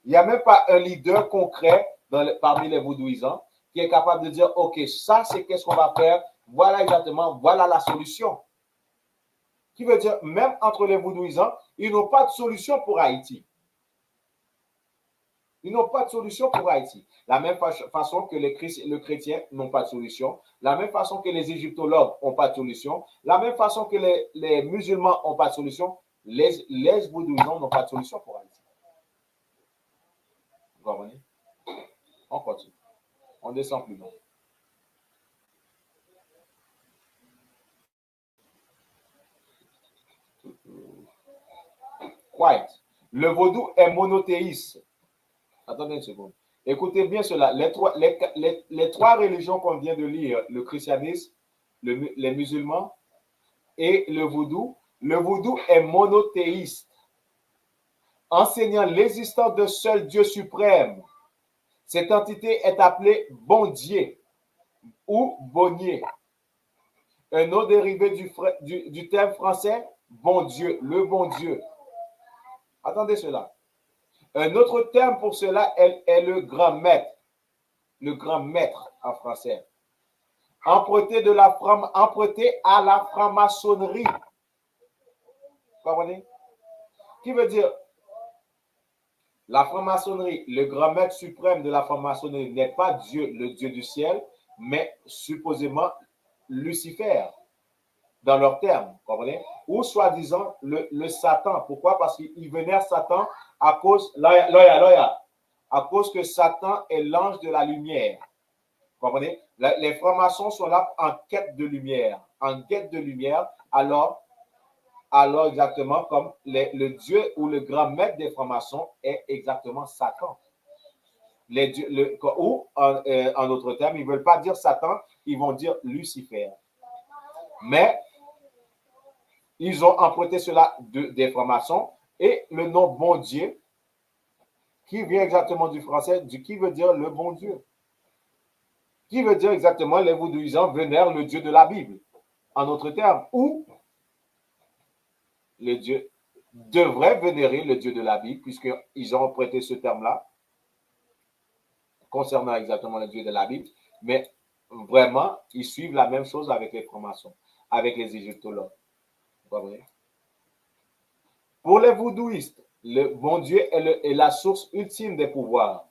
Il n'y a même pas un leader concret parmi les voodooisants qui est capable de dire, OK, ça c'est qu'est-ce qu'on va faire, voilà exactement, voilà la solution. Qui veut dire, même entre les voodooisants, ils n'ont pas de solution pour Haïti. Ils n'ont pas de solution pour Haïti. La même façon que les chrétiens n'ont pas de solution, la même façon que les égyptologues n'ont pas de solution, la même façon que les musulmans n'ont pas de solution, les vaudouisants n'ont pas de solution pour Haïti. Vous comprenez? On continue. On descend plus loin. Quiet. Le vaudou est monothéiste. Attendez une seconde. Écoutez bien cela. Les trois religions qu'on vient de lire, le christianisme, les musulmans et le vaudou est monothéiste, enseignant l'existence d'un seul Dieu suprême. Cette entité est appelée bon Dieu ou bonnier. Un autre dérivé du terme français, bon Dieu, le bon Dieu. Attendez cela. Un autre terme pour cela est le grand maître. Le grand maître en français. Emprunté à la franc-maçonnerie. Vous comprenez? Qui veut dire La franc-maçonnerie, le grand maître suprême de la franc-maçonnerie n'est pas Dieu, le Dieu du ciel, mais supposément Lucifer, dans leurs termes, comprenez? Ou soi-disant le Satan. Pourquoi? Parce qu'ils vénèrent Satan à cause, à cause que Satan est l'ange de la lumière. Comprenez? Les francs-maçons sont là en quête de lumière. En quête de lumière, alors exactement comme le Dieu ou le grand maître des francs-maçons est exactement Satan. Ou, en d'autres termes, ils ne veulent pas dire Satan, ils vont dire Lucifer. Mais ils ont emprunté cela des francs-maçons et le nom bon Dieu, qui vient exactement du français, qui veut dire le bon Dieu. Qui veut dire exactement les vaudouisants vénèrent le Dieu de la Bible. En d'autres termes, ou le Dieu devrait vénérer le Dieu de la Bible, puisqu'ils ont prêté ce terme-là concernant exactement le Dieu de la Bible, mais vraiment, ils suivent la même chose avec les francs-maçons, avec les égyptologues. Pour les vaudouistes, le bon Dieu est la source ultime des pouvoirs,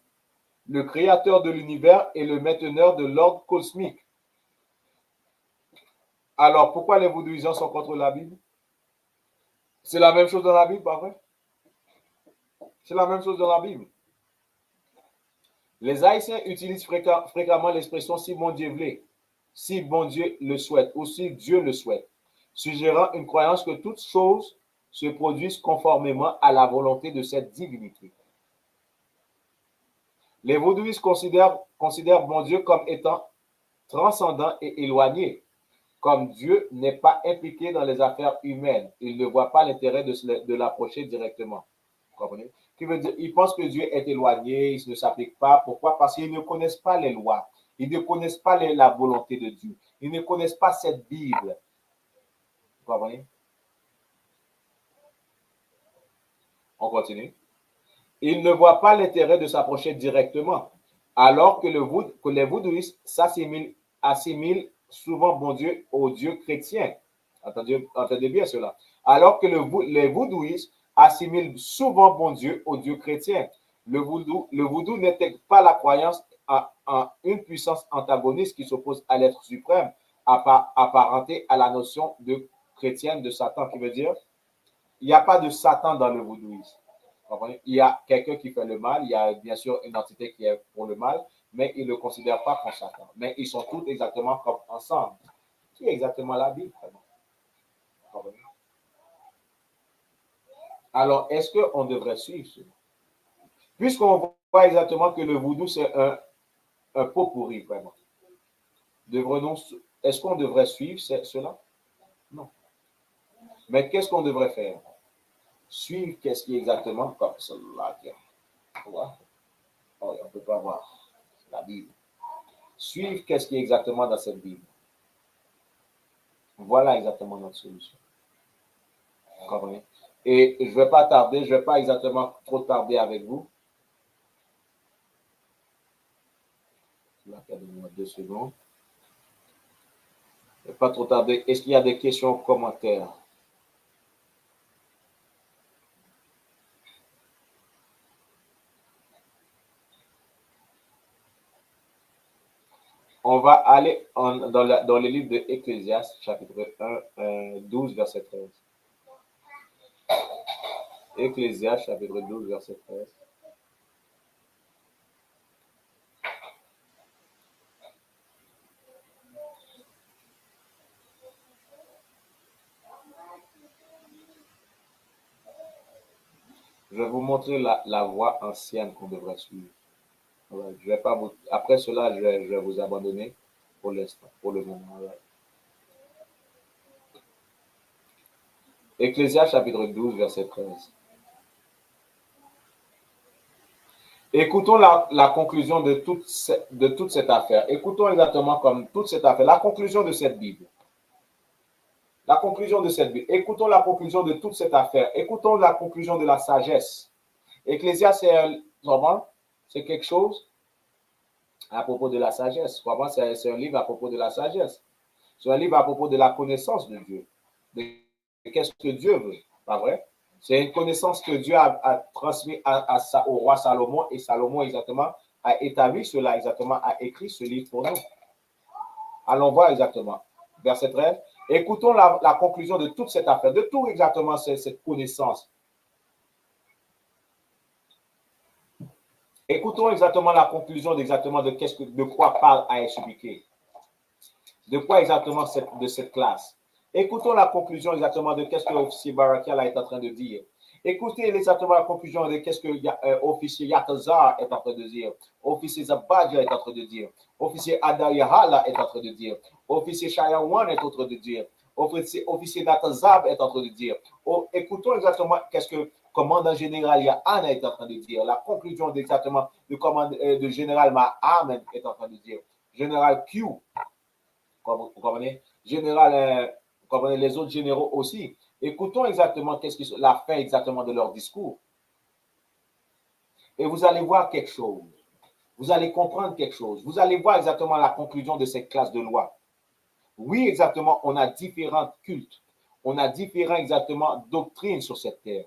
le créateur de l'univers et le mainteneur de l'ordre cosmique. Alors, pourquoi les vaudouisants sont contre la Bible? C'est la même chose dans la Bible, pas vrai? C'est la même chose dans la Bible. Les Haïtiens utilisent fréquemment l'expression « si bon Dieu voulait »,« si bon Dieu le souhaite » ou « si Dieu le souhaite », suggérant une croyance que toutes choses se produisent conformément à la volonté de cette divinité. Les vaudouistes considèrent bon Dieu comme étant transcendant et éloigné. Comme Dieu n'est pas impliqué dans les affaires humaines, il ne voit pas l'intérêt de l'approcher directement. Vous comprenez? Qui veut dire, ils pensent que Dieu est éloigné, il ne s'applique pas. Pourquoi? Parce qu'ils ne connaissent pas les lois. Ils ne connaissent pas la volonté de Dieu. Ils ne connaissent pas cette Bible. Vous comprenez? On continue. Ils ne voient pas l'intérêt de s'approcher directement, alors que les vaudouistes assimilent souvent bon Dieu au Dieu chrétien. Entendez bien cela. Alors que les vaudouistes assimilent souvent bon Dieu au Dieu chrétien. Le vaudou n'intègre pas la croyance en une puissance antagoniste qui s'oppose à l'être suprême, apparenté à la notion de chrétienne de Satan, qui veut dire il n'y a pas de Satan dans le vaudouisme. Il y a quelqu'un qui fait le mal, il y a bien sûr une entité qui est pour le mal, mais ils ne le considèrent pas comme Satan. Mais ils sont tous exactement comme ensemble. Qui est exactement la Bible? Alors, est-ce qu'on devrait suivre cela? Puisqu'on voit exactement que le vaudou, c'est un pot pourri, vraiment. Est-ce qu'on devrait suivre cela? Non. Mais qu'est-ce qu'on devrait faire? Suivre qu'est-ce qui est exactement comme cela. Oh, on ne peut pas voir la Bible. Suivre qu'est-ce qui est exactement dans cette Bible. Voilà exactement notre solution. Comprenez? Et je ne vais pas tarder, je ne vais pas exactement trop tarder avec vous. Attendez-moi 2 secondes. Je ne vais pas trop tarder. Est-ce qu'il y a des questions ou commentaires? On va aller dans le livre de Ecclésiaste, chapitre 1, 12, verset 13. Ecclésiaste, chapitre 12, verset 13. Je vais vous montrer la voie ancienne qu'on devrait suivre. Je vais pas vous... Après cela, je vais vous abandonner pour l'instant, pour le moment. Ecclésiaste chapitre 12, verset 13. Écoutons la conclusion de toute cette affaire. Écoutons exactement comme toute cette affaire, la conclusion de cette Bible. La conclusion de cette Bible. Écoutons la conclusion de toute cette affaire. Écoutons la conclusion de la sagesse. Ecclésiaste, c'est quelque chose à propos de la sagesse. C'est un livre à propos de la sagesse. C'est un livre à propos de la connaissance de Dieu. De qu'est-ce que Dieu veut, pas vrai? C'est une connaissance que Dieu a transmise au roi Salomon, et Salomon exactement a établi cela, exactement a écrit ce livre pour nous. Allons voir exactement. Verset 13. Écoutons la conclusion de toute cette affaire, de tout exactement cette connaissance. Écoutons exactement la conclusion de quoi parle A.S.U.B.K. De quoi exactement de cette classe. Écoutons la conclusion exactement de qu'est-ce que l'officier Barakiel est en train de dire. Écoutez exactement la conclusion de qu'est-ce que l'officier Yatazar est en train de dire. Officier Zabadja est en train de dire. Officier Adayahala est en train de dire. Officier Shayawan est en train de dire. Officier Natazab est en train de dire. Écoutons exactement qu'est-ce que commandant général Yahan est en train de dire. La conclusion exactement de général Mahaman est en train de dire. Général Q, vous comprenez? Général, vous comprenez, les autres généraux aussi. Écoutons exactement la fin exactement de leur discours. Et vous allez voir quelque chose. Vous allez comprendre quelque chose. Vous allez voir exactement la conclusion de cette classe de loi. Oui, exactement, on a différents cultes. On a différentes exactement doctrines sur cette terre.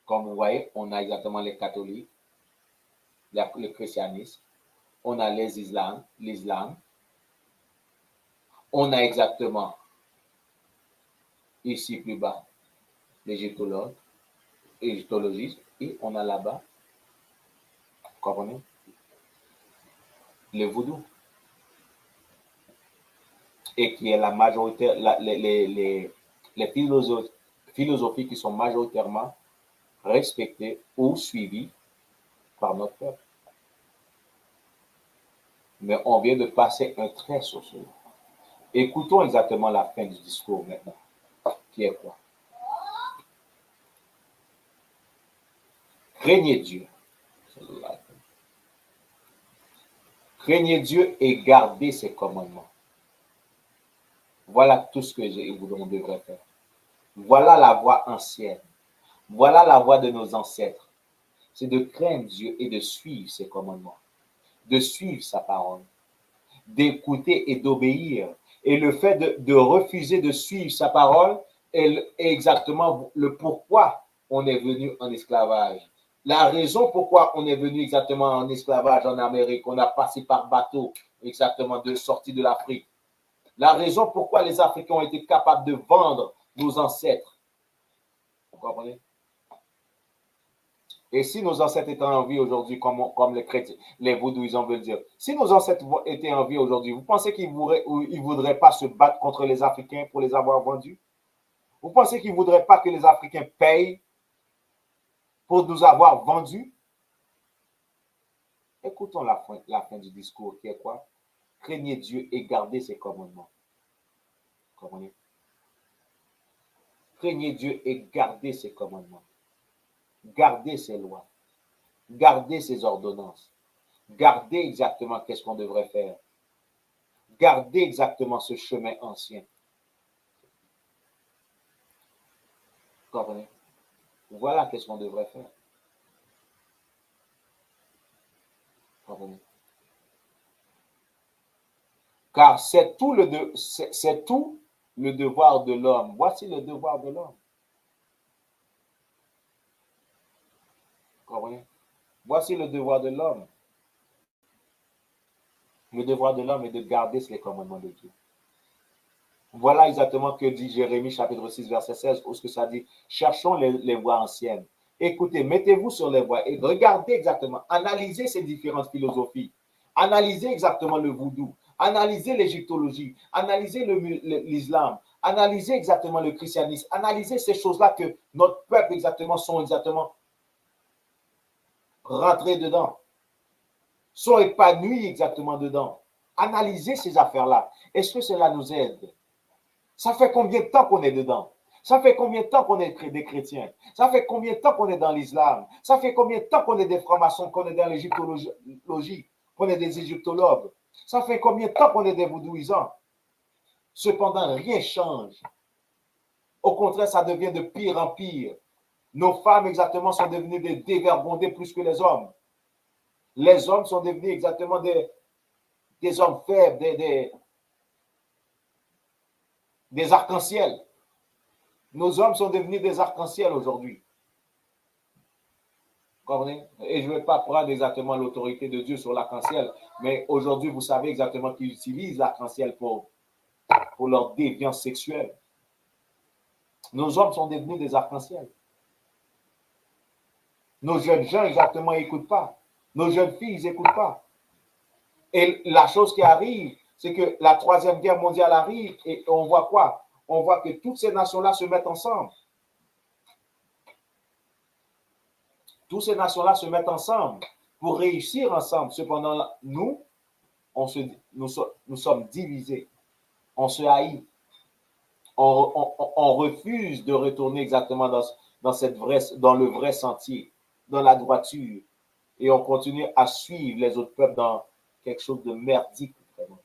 Comme vous voyez, on a exactement les catholiques, le christianisme, on a l'islam. On a exactement, ici plus bas, l'égyptologisme, et on a là-bas, vous comprenez, le voodoo. Et qui est la majorité, les philosophies qui sont majoritairement respectées ou suivies par notre peuple. Mais on vient de passer un trait sur cela. Écoutons exactement la fin du discours maintenant. Qui est quoi? Craignez Dieu. Craignez Dieu et gardez ses commandements. Voilà tout ce que on devrait faire. Voilà la voie ancienne. Voilà la voie de nos ancêtres. C'est de craindre Dieu et de suivre ses commandements. De suivre sa parole. D'écouter et d'obéir. Et le fait de refuser de suivre sa parole est exactement le pourquoi on est venu en esclavage. La raison pourquoi on est venu exactement en esclavage en Amérique, on a passé par bateau exactement de sortie de l'Afrique. La raison pourquoi les Africains ont été capables de vendre nos ancêtres. Vous comprenez? Et si nos ancêtres étaient en vie aujourd'hui, comme les chrétiens, les vaudouisants veulent dire, si nos ancêtres étaient en vie aujourd'hui, vous pensez qu'ils ne voudraient pas se battre contre les Africains pour les avoir vendus? Vous pensez qu'ils ne voudraient pas que les Africains payent pour nous avoir vendus? Écoutons la fin du discours qui est quoi? Craignez Dieu et gardez ses commandements. Comprenez? Craignez Dieu et gardez ses commandements. Gardez ses lois. Gardez ses ordonnances. Gardez exactement qu'est-ce qu'on devrait faire. Gardez exactement ce chemin ancien. Comprenez? Voilà qu'est-ce qu'on devrait faire. Comprenez? Car c'est tout le devoir de l'homme. Voici le devoir de l'homme. Comprenez? Voici le devoir de l'homme. Le devoir de l'homme est de garder les commandements de Dieu. Voilà exactement ce que dit Jérémie chapitre 6 verset 16, où ce que ça dit. Cherchons les voies anciennes. Écoutez, mettez-vous sur les voies et regardez exactement, analysez ces différentes philosophies. Analysez exactement le voodoo. Analysez l'égyptologie. Analysez l'islam. Analysez exactement le christianisme. Analysez ces choses-là que notre peuple exactement sont exactement rentrés dedans. Sont épanouis exactement dedans. Analysez ces affaires-là. Est-ce que cela nous aide? Ça fait combien de temps qu'on est dedans? Ça fait combien de temps qu'on est des chrétiens? Ça fait combien de temps qu'on est dans l'islam? Ça fait combien de temps qu'on est des francs-maçons, qu'on est dans l'égyptologie, qu'on est des égyptologues? Ça fait combien de temps qu'on est des vaudouisants? Cependant, rien change. Au contraire, ça devient de pire en pire. Nos femmes, exactement, sont devenues des dévergondés plus que les hommes. Les hommes sont devenus exactement des hommes faibles, des arcs-en-ciel. Nos hommes sont devenus des arcs-en-ciel aujourd'hui. Comprenez? Et je ne vais pas prendre exactement l'autorité de Dieu sur l'arc-en-ciel, mais aujourd'hui, vous savez exactement qu'ils utilisent l'arc-en-ciel pour leur déviance sexuelle. Nos hommes sont devenus des arcs-en-ciel. Nos jeunes gens, exactement, n'écoutent pas. Nos jeunes filles, ils n'écoutent pas. Et la chose qui arrive, c'est que la Troisième Guerre mondiale arrive et on voit quoi? On voit que toutes ces nations-là se mettent ensemble. Toutes ces nations-là se mettent ensemble pour réussir ensemble. Cependant, nous sommes divisés. On se haït. On refuse de retourner exactement dans le vrai sentier, dans la droiture. Et on continue à suivre les autres peuples dans quelque chose de merdique. Vraiment.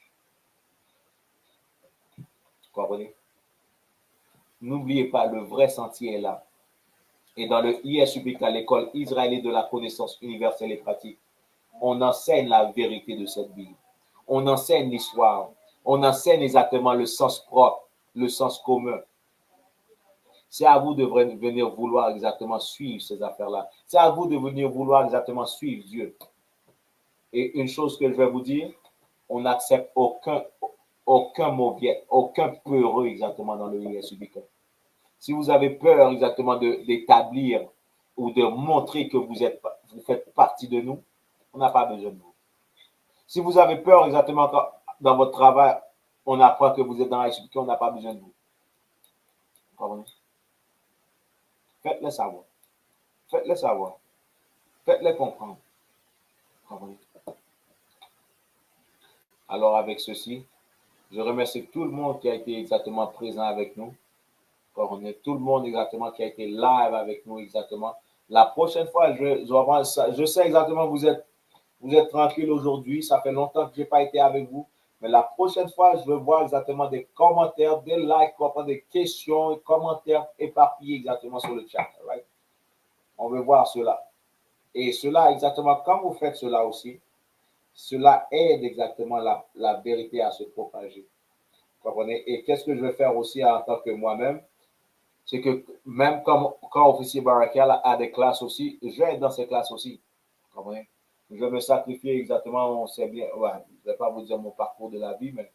Vous comprenez? N'oubliez pas, le vrai sentier est là. Et dans le ISUBK, l'école israélite de la connaissance universelle et pratique, on enseigne la vérité de cette Bible. On enseigne l'histoire. On enseigne exactement le sens propre, le sens commun. C'est à vous de venir vouloir exactement suivre ces affaires-là. C'est à vous de venir vouloir exactement suivre Dieu. Et une chose que je vais vous dire, on n'accepte aucun mauvais, aucun peureux exactement dans le ISUBK. Si vous avez peur exactement d'établir ou de montrer que vous faites partie de nous, on n'a pas besoin de vous. Si vous avez peur exactement quand, dans votre travail, on apprend que vous êtes dans l'ISUBK, on n'a pas besoin de vous. Comprenez? Faites-le savoir. Faites-le savoir. Faites-le comprendre. Comprenez? Alors avec ceci, je remercie tout le monde qui a été exactement présent avec nous. Tout le monde exactement qui a été live avec nous exactement. La prochaine fois, je sais exactement vous êtes tranquille aujourd'hui. Ça fait longtemps que je n'ai pas été avec vous. Mais la prochaine fois, je veux voir exactement des commentaires, des likes, des questions, commentaires éparpillés exactement sur le chat. Right? On veut voir cela. Et cela, exactement, quand vous faites cela aussi, cela aide exactement la vérité à se propager. Vous comprenez? Et qu'est-ce que je vais faire aussi en tant que moi-même? C'est que même quand Officier Barakel a des classes aussi, je vais être dans ces classes aussi. Vous comprenez? Je vais me sacrifier exactement, on sait bien. Ouais, je ne vais pas vous dire mon parcours de la vie, mais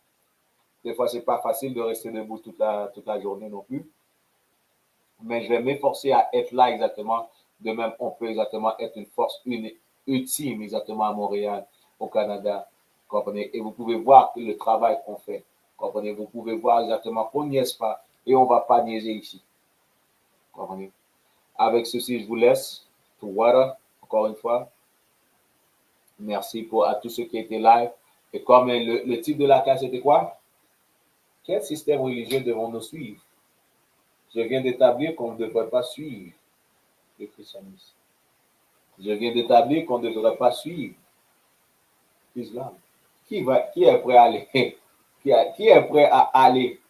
des fois, ce n'est pas facile de rester debout toute la journée non plus. Mais je vais m'efforcer à être là exactement. De même, on peut exactement être une force ultime exactement à Montréal, au Canada. Vous comprenez? Et vous pouvez voir le travail qu'on fait. Vous comprenez? Vous pouvez voir exactement qu'on n'y est pas et on ne va pas niaiser ici. Vous comprenez? Avec ceci, je vous laisse. Tawada, encore une fois. Merci à tous ceux qui étaient live. Et comme le titre de la classe était quoi? Quel système religieux devons-nous suivre? Je viens d'établir qu'on ne devrait pas suivre le christianisme. Je viens d'établir qu'on ne devrait pas suivre l'islam. Qui est prêt à aller? Qui est prêt à aller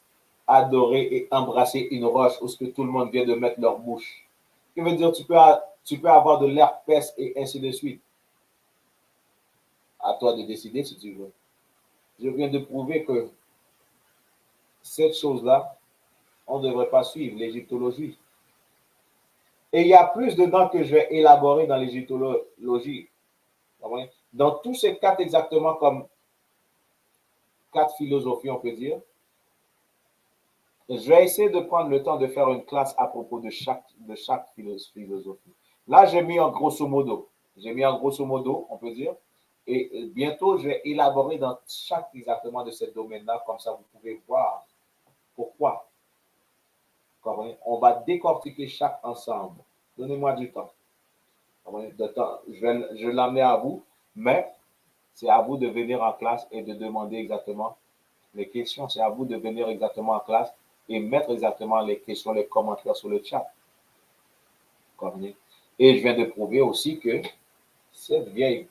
adorer et embrasser une roche où ce que tout le monde vient de mettre leur bouche? Ce qui veut dire tu peux avoir de l'herpès et ainsi de suite. À toi de décider si tu veux. Je viens de prouver que cette chose-là, on ne devrait pas suivre l'égyptologie. Et il y a plus dedans que je vais élaborer dans l'égyptologie. Dans tous ces quatre exactement comme 4 philosophies, on peut dire, je vais essayer de prendre le temps de faire une classe à propos de chaque philosophie. Là, j'ai mis en grosso modo. On peut dire. Et bientôt, je vais élaborer dans chaque exactement de ces domaines-là, comme ça vous pouvez voir pourquoi. On va décortiquer chaque ensemble. Donnez-moi du temps. Je vais l'amener à vous, mais c'est à vous de venir en classe et de demander exactement les questions. C'est à vous de venir exactement en classe et mettre exactement les questions, les commentaires sur le chat. Et je viens de prouver aussi que cette vieille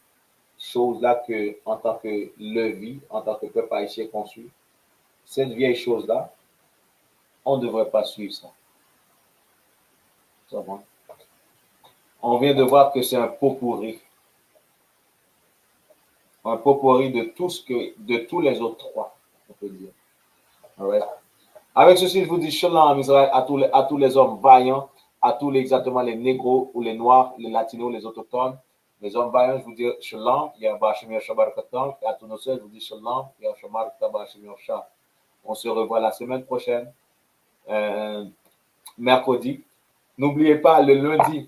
chose-là que, en tant que levier, en tant que peuple haïtien qu'on suit, cette vieille chose-là, on ne devrait pas suivre ça. Ça va? On vient de voir que c'est un pot pourri. Un pot pourri de tous les autres trois, on peut dire. Alright? Avec ceci, je vous dis shalom Israël à tous les hommes vaillants, à tous les exactement les négros ou les noirs, les latinos, les autochtones, les hommes vaillants, je vous dis shalom, Yahbashim Shabbat Katan, et à tous nos sœurs, je vous dis shalom, Yahshamar Tabashim Shah. On se revoit la semaine prochaine, mercredi. N'oubliez pas, le lundi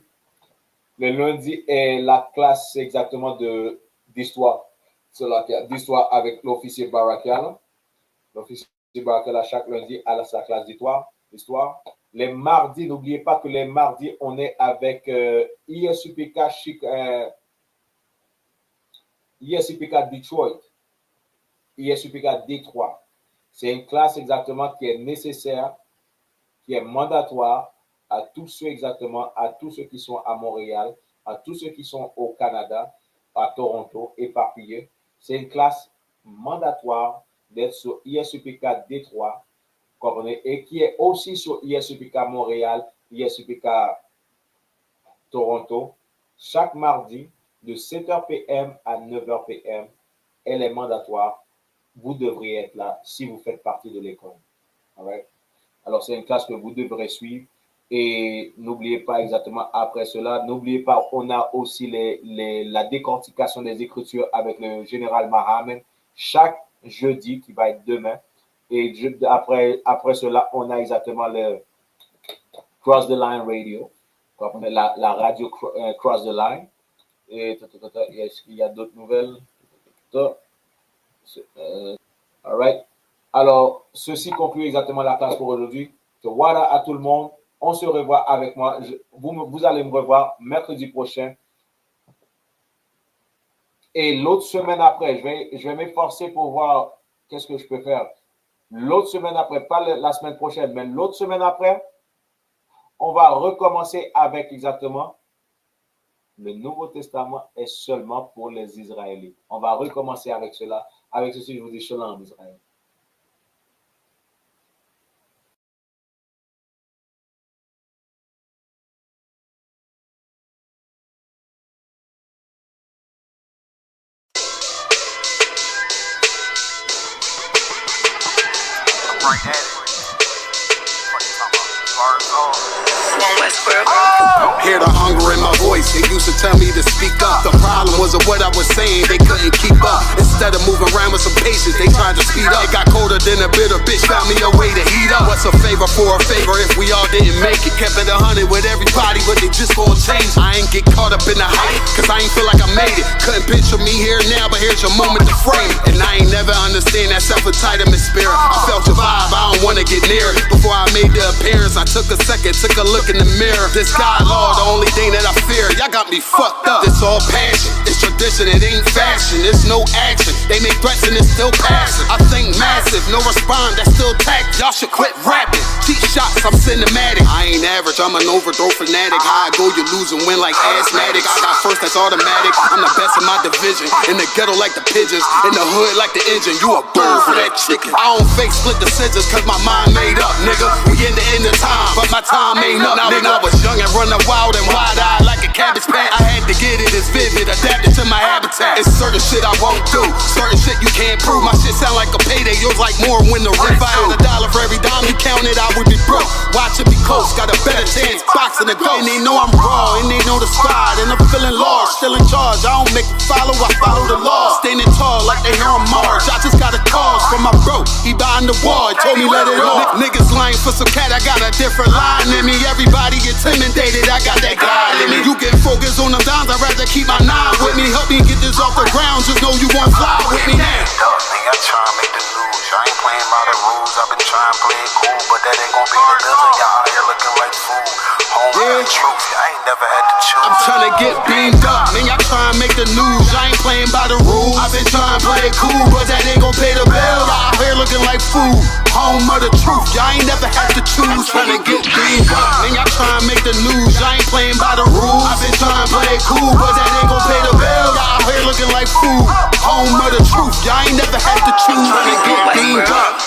est la classe exactement d'histoire. D'histoire avec l'officier Barakial. L'officier Barakial chaque lundi à sa classe d'histoire. Les mardis, n'oubliez pas que les mardis, on est avec ISUPK Detroit. ISUPK Détroit. C'est une classe exactement qui est nécessaire, qui est mandatoire à tous ceux qui sont à Montréal, à tous ceux qui sont au Canada, à Toronto, éparpillés. C'est une classe mandatoire d'être sur ISUPK Détroit, comprenez, et qui est aussi sur ISUPK Montréal, ISUPK Toronto, chaque mardi de 7h PM à 9h PM. Elle est mandatoire. Vous devriez être là si vous faites partie de l'école. Right? Alors, c'est une classe que vous devrez suivre. Et n'oubliez pas exactement après cela, n'oubliez pas, on a aussi la décortication des Écritures avec le général Mahaman chaque jeudi qui va être demain. Et après cela, on a exactement le Cross the Line Radio, la radio Cross the Line. Et il y a d'autres nouvelles. All right. Alors, ceci conclut exactement la classe pour aujourd'hui. Voilà à tout le monde. On se revoit avec moi. Vous allez me revoir mercredi prochain. Et l'autre semaine après, je vais m'efforcer pour voir qu'est-ce que je peux faire. L'autre semaine après, pas la semaine prochaine, mais l'autre semaine après, on va recommencer avec exactement le Nouveau Testament est seulement pour les Israélites. On va recommencer avec cela. Avec ceci, je vous dis shalom Israël. Hear the hunger in my voice, they used to tell me to speak up. The problem was of what I was saying, they couldn't keep up. Instead of moving around with some patience, they tried to speed up. It got colder than a bitter bitch, found me a way to heat up. What's a favor for a favor if we all didn't make it? Kept it 100 with everybody, but they just gonna change. I ain't get caught up in the hype, cause I ain't feel like I made it. Couldn't picture me here now, but here's your moment to frame it. And I ain't never understand that self-entitlement spirit. I felt your vibe, I don't wanna get near it. Before I made the appearance, I took a second, took a look in the mirror. This God, Lord, the only thing that I fear. Y'all got me fucked up. It's all passion, it's tradition, it ain't fashion. It's no action, they make threats and it's still passing. I think massive, no respond, that's still tact. Y'all should quit rapping. Cheap shots, I'm cinematic. I ain't average, I'm an overthrow fanatic. How I go, you lose and win like asthmatics. I got first, that's automatic. I'm the best in my division. In the ghetto like the pigeons, in the hood like the engine. You a bird for that chicken. I don't fake split decisions cause my mind made up, nigga. We in the end of time, but my time ain't up. Now when I was young and running wild and wide-eyed like a cabbage patch, I had to get it as vivid, adapted to my habitat. It's certain shit I won't do, certain shit you can't prove. My shit sound like a payday, yours like more when the rent. If I had $1 for every dime you counted, I would be broke. Watch it be close, got a better chance, boxing the ghost. And they know I'm raw, and they know the squad, and I'm feeling lost, still in charge. I don't make it follow, I follow the law. Standing tall like they hear on March. I just got a call from my bro, he behind the wall, he told me let it off. Niggas lying for some cat, I got a different line in me. Everybody intimidated, I got that God in me. You get focused on them dimes, I'd rather keep my nine with me. Help me get this off the ground, just know you won't fly with me now. I try to make the news, I ain't playing by the rules. I've been trying to play it cool, but that ain't gonna be the deal. Y'all out here looking like fool. Home yeah. Truth, I ain't never had to choose. I'm trying to get beamed up, man, y'all trying to make the news. I ain't playing by the rules. I've been trying to play it cool, but that ain't gonna pay the bill. Y'all out here looking like fool. Home of the truth, y'all ain't never had to choose. Trying to get beamed up, man, y'all trying to make the news. I ain't playing by the rules. I've been trying to play it cool, but that ain't gonna pay the bill. Y'all out here looking like fool. Home of the truth, y'all ain't never had to choose. Trying to get beamed up.